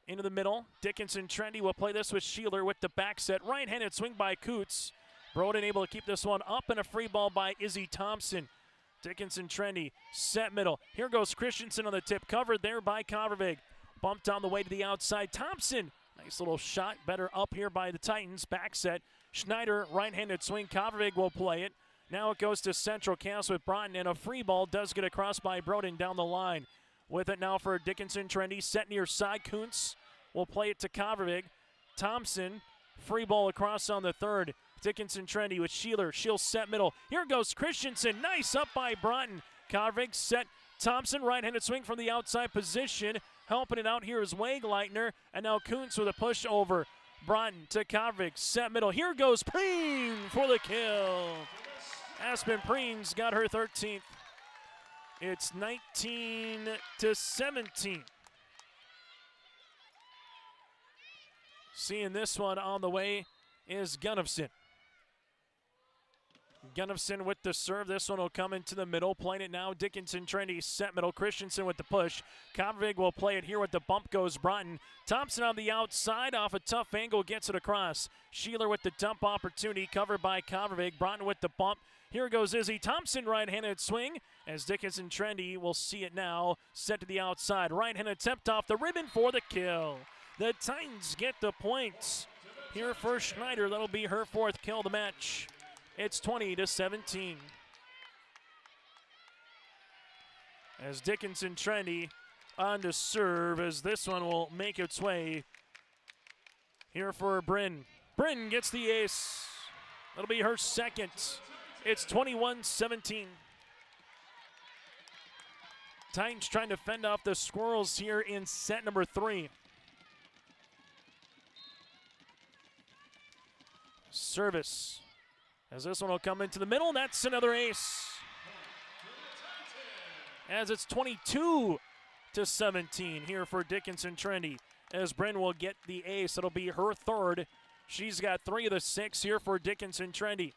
B: into the middle. Dickinson Trinity will play this with Sheeler with the back set. Right-handed swing by Coots. Broden able to keep this one up, and a free ball by Izzy Thompson. Dickinson Trinity set middle. Here goes Christensen on the tip. Covered there by Convervig. Bumped on the way to the outside. Thompson. Nice little shot. Better up here by the Titans. Back set. Schneider, right-handed swing. Convervig will play it. Now it goes to Central Cass with Broughton, and a free ball does get across by Broden down the line. With it now for Dickinson Trinity. Set near side. Kuntz will play it to Convervig. Thompson, free ball across on the 3rd. Dickinson Trinity with Sheeler. She'll set middle. Here goes Christensen. Nice up by Broughton. Convervig set. Thompson, right-handed swing from the outside position. Helping it out here is Wagleitner. And now Kuntz with a push over. Broughton to Convervig. Set middle. Here goes Preen for the kill. Aspen Preen's got her 13th. It's 19-17. Seeing this one on the way is Gunnifson. Gunnifson with the serve. This one will come into the middle. Playing it now. Dickinson Trinity set middle. Christensen with the push. Convervig will play it here with the bump goes Broughton. Thompson on the outside off a tough angle gets it across. Sheeler with the dump opportunity covered by Convervig. Broughton with the bump. Here goes Izzy Thompson, right-handed swing, as Dickinson Trinity will see it now. Set to the outside. Right-handed attempt off the ribbon for the kill. The Titans get the points. Here for Schneider. That'll be her 4th kill of the match. It's 20-17. As Dickinson Trinity on to serve, as this one will make its way here for Bryn. Bryn gets the ace. That'll be her 2nd. It's 21-17. Titans trying to fend off the Squirrels here in set number 3. Service As this one will come into the middle, and that's another ace. As it's 22-17 here for Dickinson Trinity. As Bryn will get the ace, it'll be her third. She's got 3 of the 6 here for Dickinson Trinity.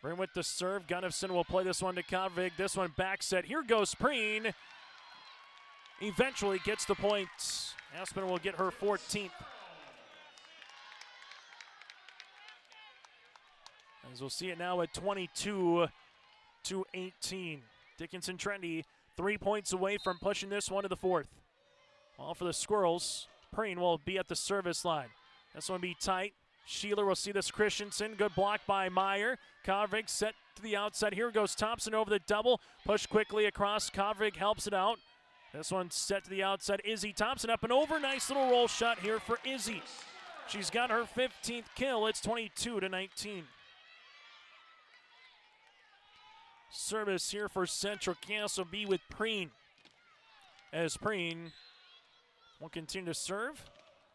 B: Bryn with the serve. Gunnifson will play this one to Kovrig. This one back set. Here goes Preen. Eventually gets the point. Aspen will get her 14th. As we'll see it now at 22-18. Dickinson Trinity 3 points away from pushing this one to the 4th. Well, for the Squirrels, Preen will be at the service line. This one be tight. Sheeler will see this Christensen. Good block by Meyer. Kovrig set to the outside. Here goes Thompson over the double. Push quickly across. Kovrig helps it out. This one set to the outside. Izzy Thompson up and over. Nice little roll shot here for Izzy. She's got her 15th kill. It's 22-19. Service here for Central Cass will be with Preen. As Preen will continue to serve.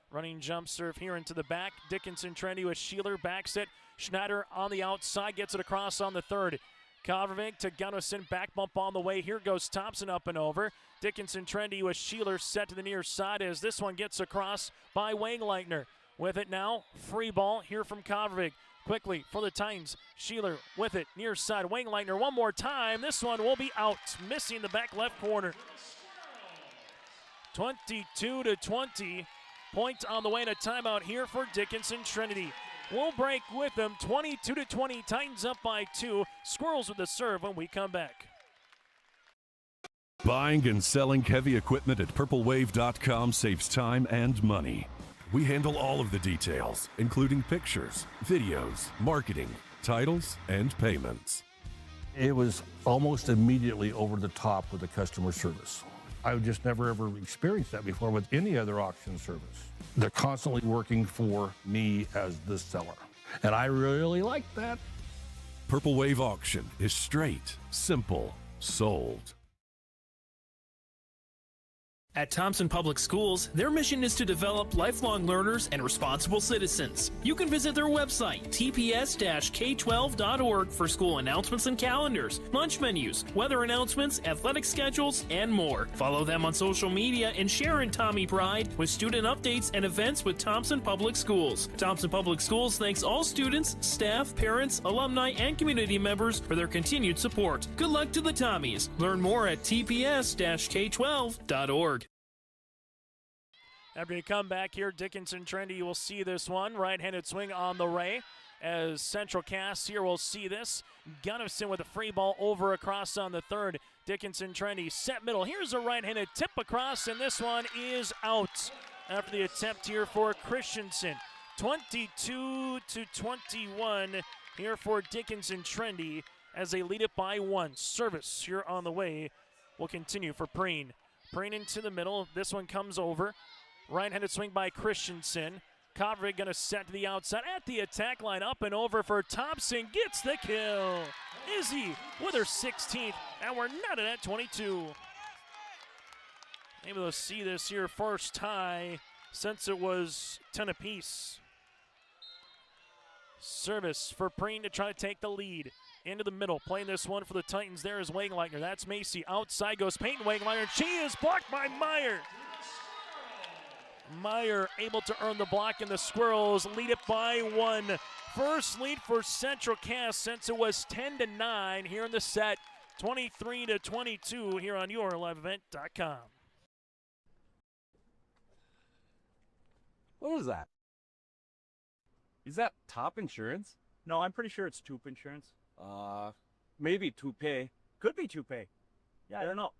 B: Running jump serve here into the back. Dickinson Trinity with Sheeler back set. Schneider on the outside gets it across on the 3rd. Kovrig to Gunnison, back bump on the way. Here goes Thompson up and over. Dickinson Trinity with Sheeler set to the near side as this one gets across by Wangleitner. With it now, free ball here from Kovrig. Quickly for the Titans. Sheeler with it near side. Wangleitner one more time. This one will be out, missing the back left corner. 22-20. Point on the way and a timeout here for Dickinson Trinity. We'll break with them. 22-20. Titans up by 2. Squirrels with the serve when we come back.
K: Buying and selling heavy equipment at purplewave.com saves time and money. We handle all of the details, including pictures, videos, marketing, titles, and payments.
R: It was almost immediately over the top with the customer service. I've just never ever experienced that before with any other auction service. They're constantly working for me as the seller, and I really like that.
K: Purple Wave Auction is straight, simple, sold.
S: At Thompson Public Schools, their mission is to develop lifelong learners and responsible citizens. You can visit their website, tps-k12.org, for school announcements and calendars, lunch menus, weather announcements, athletic schedules, and more. Follow them on social media and share in Tommy Pride with student updates and events with Thompson Public Schools. Thompson Public Schools thanks all students, staff, parents, alumni, and community members for their continued support. Good luck to the Tommies. Learn more at tps-k12.org.
B: After you come back here, Dickinson Trinity, you will see this one. Right-handed swing on the ray. As Central Cass here will see this. Gunnison with a free ball over across on the 3rd. Dickinson Trinity set middle. Here's a right-handed tip across, and this one is out after the attempt here for Christensen. 22-21 here for Dickinson Trinity as they lead it by 1. Service here on the way will continue for Preen. Preen into the middle. This one comes over. Right-handed swing by Christensen. Kovrig going to set to the outside at the attack line. Up and over for Thompson. Gets the kill. Izzy with her 16th. And we're knotted at 22. Maybe they'll see this here first tie since it was 10 apiece. Service for Preen to try to take the lead. Into the middle. Playing this one for the Titans. There is Wangleitner. That's Macy. Outside goes Peyton Wangleitner. She is blocked by Meyer. Meyer able to earn the block, and the Squirrels lead it by 1. First lead for Central Cass since it was 10-9 here in the set. 23-22 here on YourLiveEvent.com.
T: What was that? Is that Top Insurance?
W: No, I'm pretty sure it's Toop Insurance.
T: Maybe Toupee.
W: Could be Toupee. Yeah, I don't know.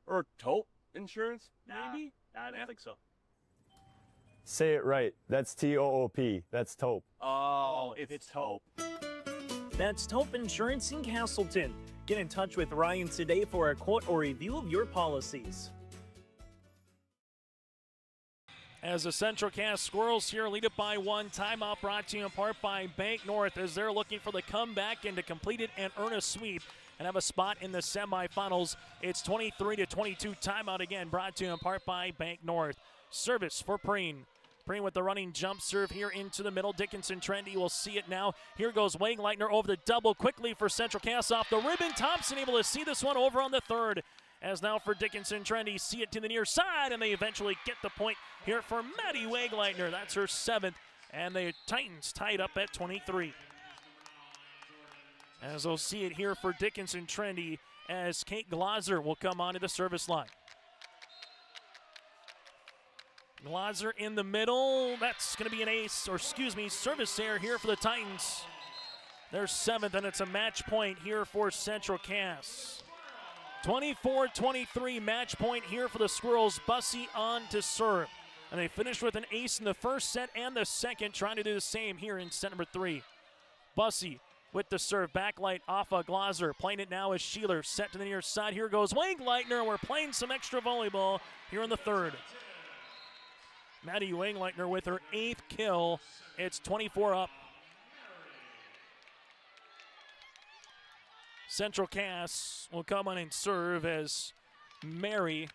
T: Or Taupe Insurance, maybe?
W: I don't think so.
P: Say it right. That's T-O-O-P. That's Taupe.
W: Oh, it's Taupe. That's Taupe Insurance in Castleton. Get in touch with Ryan today for a quote or review of your policies.
B: As the Central Cass Squirrels here lead it by 1. Timeout brought to you in part by Bank North as they're looking for the comeback and to complete it and earn a sweep and have a spot in the semifinals. It's 23-22. Timeout again brought to you in part by Bank North. Service for Preen. Preen with the running jump serve here into the middle. Dickinson Trinity will see it now. Here goes Wegleitner over the double quickly for Central Cass off the ribbon. Thompson able to see this one over on the third. As now for Dickinson Trinity, see it to the near side, and they eventually get the point here for Maddie Wegleitner. That's her 7th, and the Titans tied up at 23. As we'll see it here for Dickinson Trinity, as Kate Glauser will come onto the service line. Glauser in the middle. That's going to be an ace, or service error here for the Titans. Their 7th, and it's a match point here for Central Cass. 24-23 match point here for the Squirrels. Bussey on to serve. And they finished with an ace in the first set and the second, trying to do the same here in set number 3. Bussey with the serve, backlight off of Glauser. Playing it now is Sheeler, set to the near side. Here goes Wegleitner. We're playing some extra volleyball here in the third. Maddie Wegleitner with her 8th kill. It's 24 up. Central Cass will come on and serve as Mary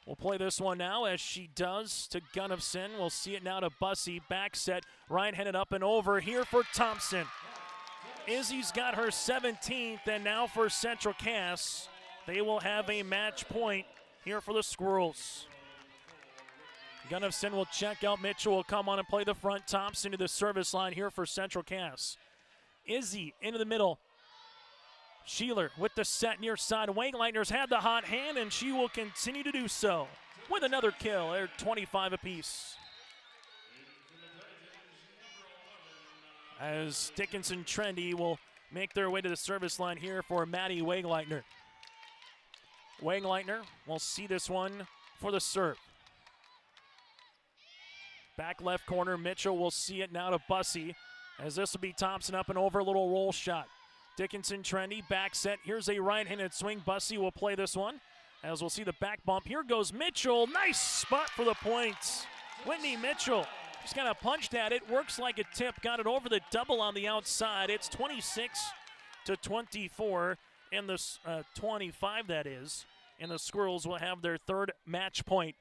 B: will play this one now, as she does to Gunnifson. We'll see it now to Bussey. Back set, right-handed up and over here for Thompson. Izzy's got her 17th, and now for Central Cass, they will have a match point here for the Squirrels. Gunnifson will check out. Mitchell will come on and play the front. Thompson to the service line here for Central Cass. Izzy into the middle. Sheeler with the set near side. Wegleitner's had the hot hand, and she will continue to do so with another kill. They're 25 apiece. As Dickinson Trinity will make their way to the service line here for Maddie Wegleitner. Wegleitner will see this one for the serve. Back left corner, Mitchell will see it now to Bussey, as this will be Thompson up and over, a little roll shot. Dickinson Trinity, back set. Here's a right-handed swing. Bussey will play this one, as we'll see the back bump. Here goes Mitchell. Nice spot for the points. Whitney Mitchell just kind of punched at it. Works like a tip. Got it over the double on the outside. It's 26-24 in the 25, that is. And the Squirrels will have their 3rd match point.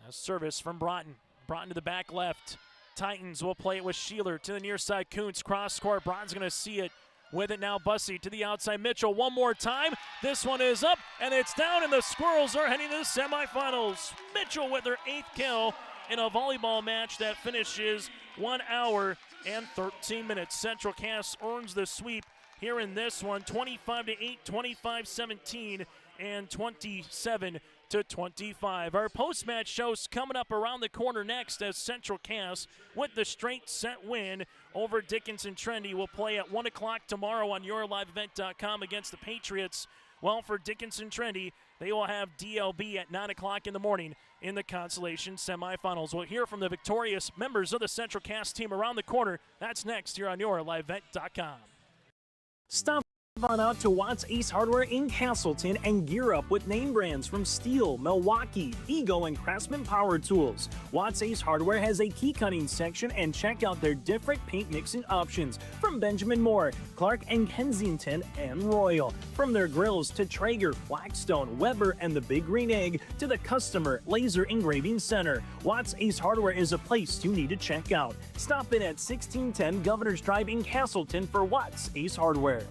B: A service from Broughton. Broughton to the back left. Titans will play it with Sheeler to the near side. Kuntz cross court. Broughton's going to see it. With it now, Bussey to the outside. Mitchell one more time. This one is up, and it's down, and the Squirrels are heading to the semifinals. Mitchell with her 8th kill in a volleyball match that finishes 1 hour and 13 minutes. Central Cass earns the sweep here in this one, 25-8, 25-17, and 27-25. Our post-match show's coming up around the corner next, as Central Cass, with the straight set win over Dickinson Trinity, will play at 1 o'clock tomorrow on yourliveevent.com against the Patriots. Well, for Dickinson Trinity, they will have DLB at 9 o'clock in the morning in the consolation semifinals. We'll hear from the victorious members of the Central Cass team around the corner. That's next here on yourliveevent.com.
Q: Stop on out to Watts Ace Hardware in Castleton and gear up with name brands from Steel, Milwaukee, Ego, and Craftsman Power Tools. Watts Ace Hardware has a key cutting section, and check out their different paint mixing options from Benjamin Moore, Clark and Kensington, and Royal. From their grills to Traeger, Blackstone, Weber, and the Big Green Egg to the Customer Laser Engraving Center, Watts Ace Hardware is a place you need to check out. Stop in at 1610 Governor's Drive in Castleton for Watts Ace Hardware.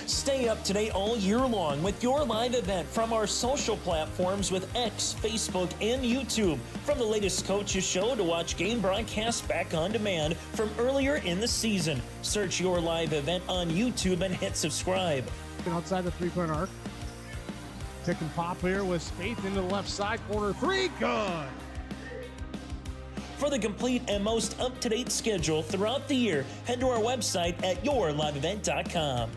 Q: Stay up to date all year long with your live event from our social platforms with X, Facebook, and YouTube. From the latest coaches show to watch game broadcasts back on demand from earlier in the season. Search your live event on YouTube and hit subscribe.
C: Outside the three-point arc. Pick and pop here with Spaeth into the left side corner. 3, good.
Q: For the complete and most up-to-date schedule throughout the year, head to our website at yourliveevent.com.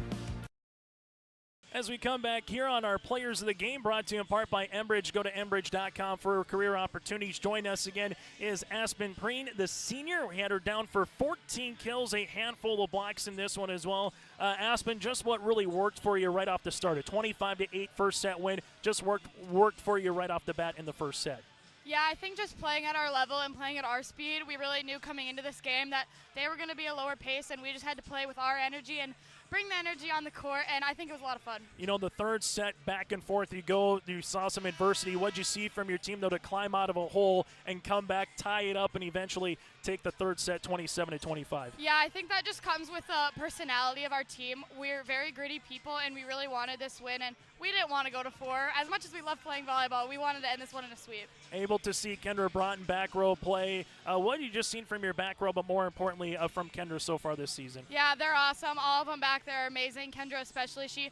B: As we come back here on our Players of the Game, brought to you in part by Enbridge. Go to enbridge.com for career opportunities. Join us again is Aspen Preen, the senior. We had her down for 14 kills, a handful of blocks in this one as well. Aspen, just what really worked for you right off the start? A 25-8 first set win just worked for you right off the bat in the first set.
D: Yeah, I think just playing at our level and playing at our speed, we really knew coming into this game that they were going to be a lower pace, and we just had to play with our energy and bring the energy on the court, and I think it was a lot of fun.
B: You know, the third set, back and forth you saw some adversity. What'd you see from your team, though, to climb out of a hole and come back, tie it up, and eventually take the third set 27-25?
D: Yeah, I think that just comes with the personality of our team. We're very gritty people, and we really wanted this win, and we didn't want to go to 4. As much as we love playing volleyball, we wanted to end this one in a sweep.
B: Able to see Kendra Broughton back row play. What have you just seen from your back row, but more importantly from Kendra so far this season?
D: Yeah, they're awesome. All of them back there are amazing. Kendra especially. She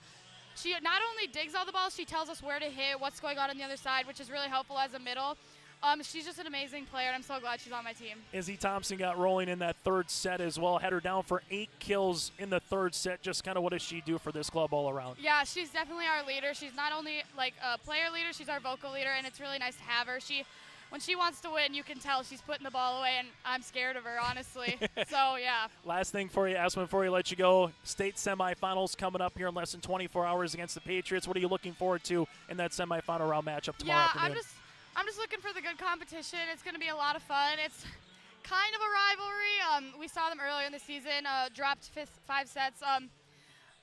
D: not only digs all the balls, she tells us where to hit, what's going on the other side, which is really helpful as a middle. She's just an amazing player, and I'm so glad she's on my team.
B: Izzy Thompson got rolling in that third set as well. Had her down for 8 kills in the third set. Just kind of what does she do for this club all around?
D: Yeah, she's definitely our leader. She's not only like a player leader, she's our vocal leader, and it's really nice to have her. When she wants to win, you can tell she's putting the ball away, and I'm scared of her, honestly. So, yeah.
B: Last thing for you, Aspen, before we let you go, state semifinals coming up here in less than 24 hours against the Patriots. What are you looking forward to in that semifinal round matchup tomorrow afternoon?
D: I'm just looking for the good competition. It's going to be a lot of fun. It's kind of a rivalry. We saw them earlier in the season, dropped 5 sets.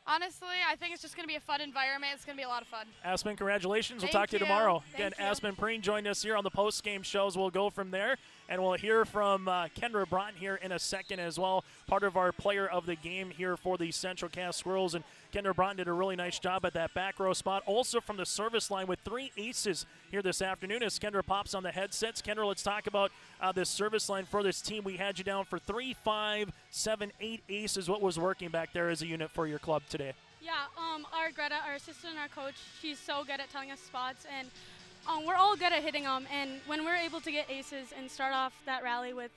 D: Honestly, I think it's just going to be a fun environment. It's going to be a lot of fun.
B: Aspen, congratulations. We'll
D: Thank
B: talk to you tomorrow.
D: Thank
B: Again,
D: you.
B: Aspen Preen joined us here on the post-game shows. We'll go from there, and we'll hear from Kendra Broughton here in a second as well, part of our player of the game here for the Central Cass Squirrels. And Kendra Broughton did a really nice job at that back row spot. Also from the service line with 3 aces here this afternoon as Kendra pops on the headsets. Kendra, let's talk about this service line for this team. We had you down for 3, 5, 7, 8 aces. What was working back there as a unit for your club today?
E: Yeah, our Greta, our assistant, our coach, she's so good at telling us spots, and we're all good at hitting them. And when we're able to get aces and start off that rally with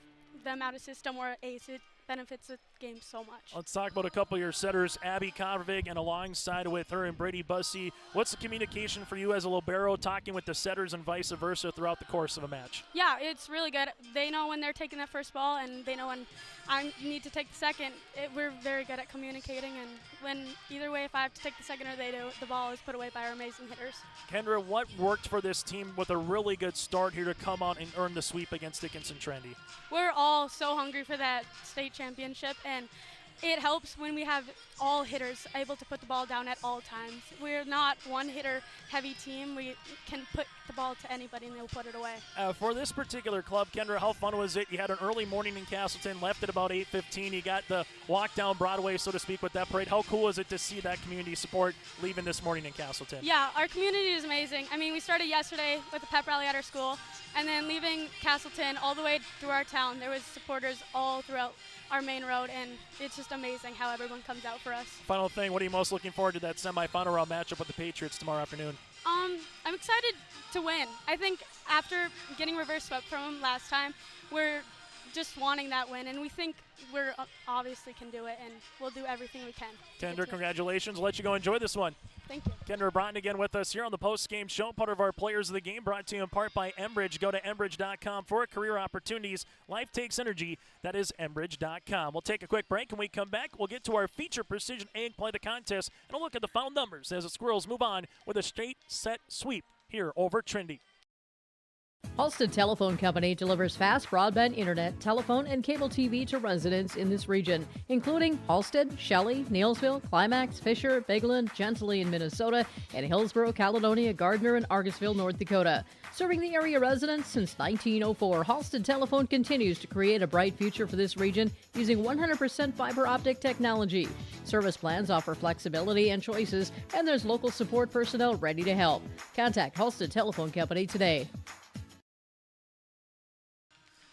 E: them out of system or ace, it benefits the game so much.
B: Let's talk about a couple of your setters, Abby Kovacic, and alongside with her and Brady Bussey. What's the communication for you as a libero, talking with the setters and vice versa throughout the course of a match?
E: Yeah, it's really good. They know when they're taking that first ball, and they know when I need to take the second. We're very good at communicating, and when either way, if I have to take the second or they do, the ball is put away by our amazing hitters.
B: Kendra, what worked for this team with a really good start here to come out and earn the sweep against Dickinson Trinity?
E: We're all so hungry for that state championship, and it helps when we have all hitters able to put the ball down at all times. We're not one hitter heavy team. We can put the ball to anybody and they'll put it away.
B: For this particular club, Kendra, how fun was it? You had an early morning in Castleton, left at about 8:15. You got the walk down Broadway, so to speak, with that parade. How cool was it to see that community support leaving this morning in Castleton?
E: Yeah, our community is amazing. I mean, we started yesterday with a pep rally at our school, and then leaving Castleton all the way through our town, there was supporters all throughout our main road, and it's just amazing how everyone comes out for us.
B: Final thing, what are you most looking forward to that semifinal round matchup with the Patriots tomorrow afternoon?
E: I'm excited to win. I think after getting reverse swept from them last time, we're just wanting that win, and we think we're obviously can do it, and we'll do everything we can.
B: Kendra, congratulations. We'll let you go enjoy this one.
E: Thank you.
B: Kendra Broughton again with us here on the post-game show, part of our Players of the Game, brought to you in part by Enbridge. Go to Enbridge.com for career opportunities. Life takes energy. That is Enbridge.com. We'll take a quick break. When we come back, we'll get to our feature Precision Egg Play the Contest and a look at the final numbers as the Squirrels move on with a straight set sweep here over Trinity.
U: Halstead Telephone Company delivers fast broadband internet, telephone, and cable TV to residents in this region, including Halstead, Shelley, Neelsville, Climax, Fisher, Bigland, Gentilly in Minnesota, and Hillsborough, Caledonia, Gardner, and Argosville, North Dakota. Serving the area residents since 1904, Halstead Telephone continues to create a bright future for this region using 100% fiber optic technology. Service plans offer flexibility and choices, and there's local support personnel ready to help. Contact Halstead Telephone Company today.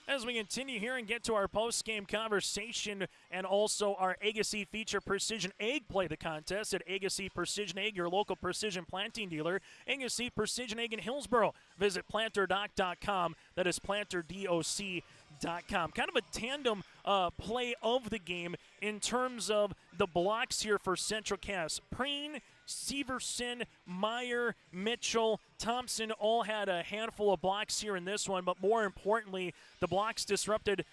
B: As we continue here and get to our post-game conversation and also our Agassiz feature Precision Egg Play the Contest at Agassiz Precision Egg, your local precision planting dealer. Agassiz Precision Egg in Hillsborough. Visit planterdoc.com. That is planterdoc.com. Kind of a tandem play of the game in terms of the blocks here for Central Cass. Preen, Severson, Meyer, Mitchell, Thompson all had a handful of blocks here in this one, but more importantly, the blocks disrupted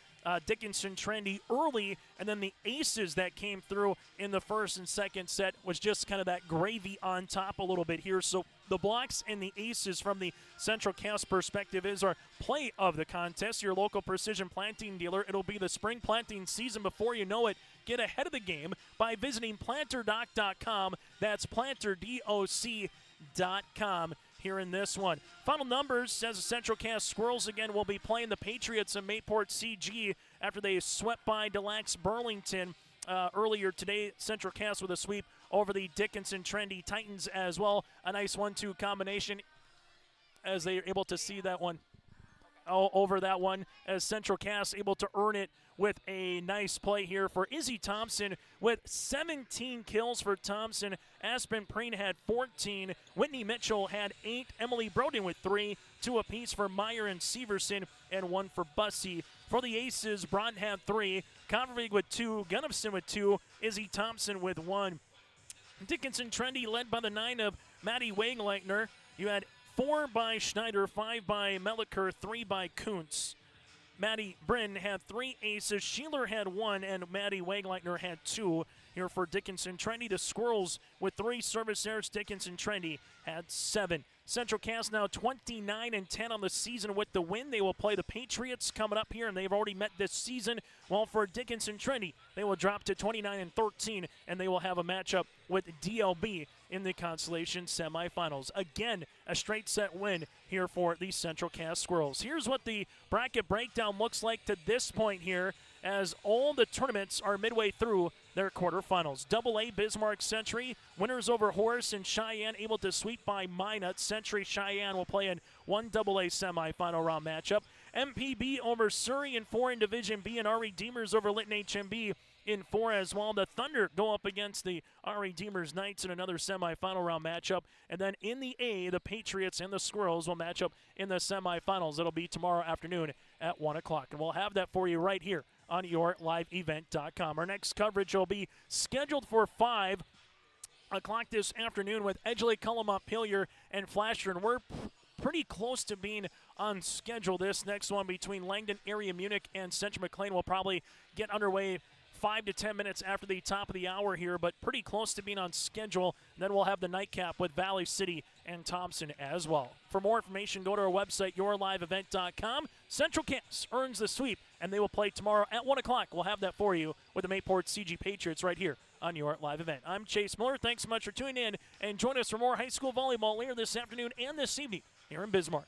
B: Dickinson Trinity early, and then the aces that came through in the first and second set was just kind of that gravy on top a little bit here. So The blocks and the aces from the Central Cass perspective is our play of the contest. Your local precision planting dealer. It'll be the spring planting season before you know it. Get ahead of the game by visiting planterdoc.com. That's planterdoc.com here in this one. Final numbers says the Central Cass Squirrels again will be playing the Patriots in Mayport CG after they swept by Delax Burlington earlier today. Central Cass with a sweep over the Dickinson Trinity Titans as well. A nice 1-2 combination as they are able to see that one over that one, as Central Cass able to earn it with a nice play here for Izzy Thompson with 17 kills for Thompson. Aspen Preen had 14. Whitney Mitchell had 8. Emily Broden with 3. 2 apiece for Meyer and Severson, and 1 for Bussey. For the Aces, Braun had 3. Convervig with 2. Gunnifson with 2. Izzy Thompson with 1. Dickinson Trinity led by the 9 of Maddie Wagleitner. You had 4 by Schneider, 5 by Meliker, 3 by Kuntz. Maddie Bryn had 3 aces. Sheeler had 1, and Maddie Wagleitner had 2 here for Dickinson Trinity. The Squirrels with 3 service errors. Dickinson Trinity had 7. Central Cass now 29-10 on the season with the win. They will play the Patriots coming up here, and they've already met this season. While for Dickinson Trinity, they will drop to 29-13, and they will have a matchup with DLB in the consolation semifinals. Again, a straight set win here for the Central Cass Squirrels. Here's what the bracket breakdown looks like to this point here, as all the tournaments are midway through their quarterfinals. AA Bismarck Century, winners over Horace and Cheyenne, able to sweep by Minot. Century Cheyenne will play in one AA semifinal round matchup. MPB over Surrey in 4 in Division B, and our Redeemers over Lytton HMB in 4 as well. The Thunder go up against the our Redeemers Knights in another semifinal round matchup. And then in the A, the Patriots and the Squirrels will match up in the semifinals. It'll be tomorrow afternoon at 1 o'clock. And we'll have that for you right here on yourliveevent.com. Our next coverage will be scheduled for 5 o'clock this afternoon with Edgeley, Cullum, Montpelier, and Flasher. And we're pretty close to being on schedule. This next one between Langdon, Area Munich, and Central McLean will probably get underway 5 to 10 minutes after the top of the hour here, but pretty close to being on schedule. And then we'll have the nightcap with Valley City and Thompson as well. For more information, go to our website, yourliveevent.com. Central Cass earns the sweep, and they will play tomorrow at 1 o'clock. We'll have that for you with the Mayport CG Patriots right here on your live event. I'm Chase Miller. Thanks so much for tuning in, and join us for more high school volleyball later this afternoon and this evening here in Bismarck.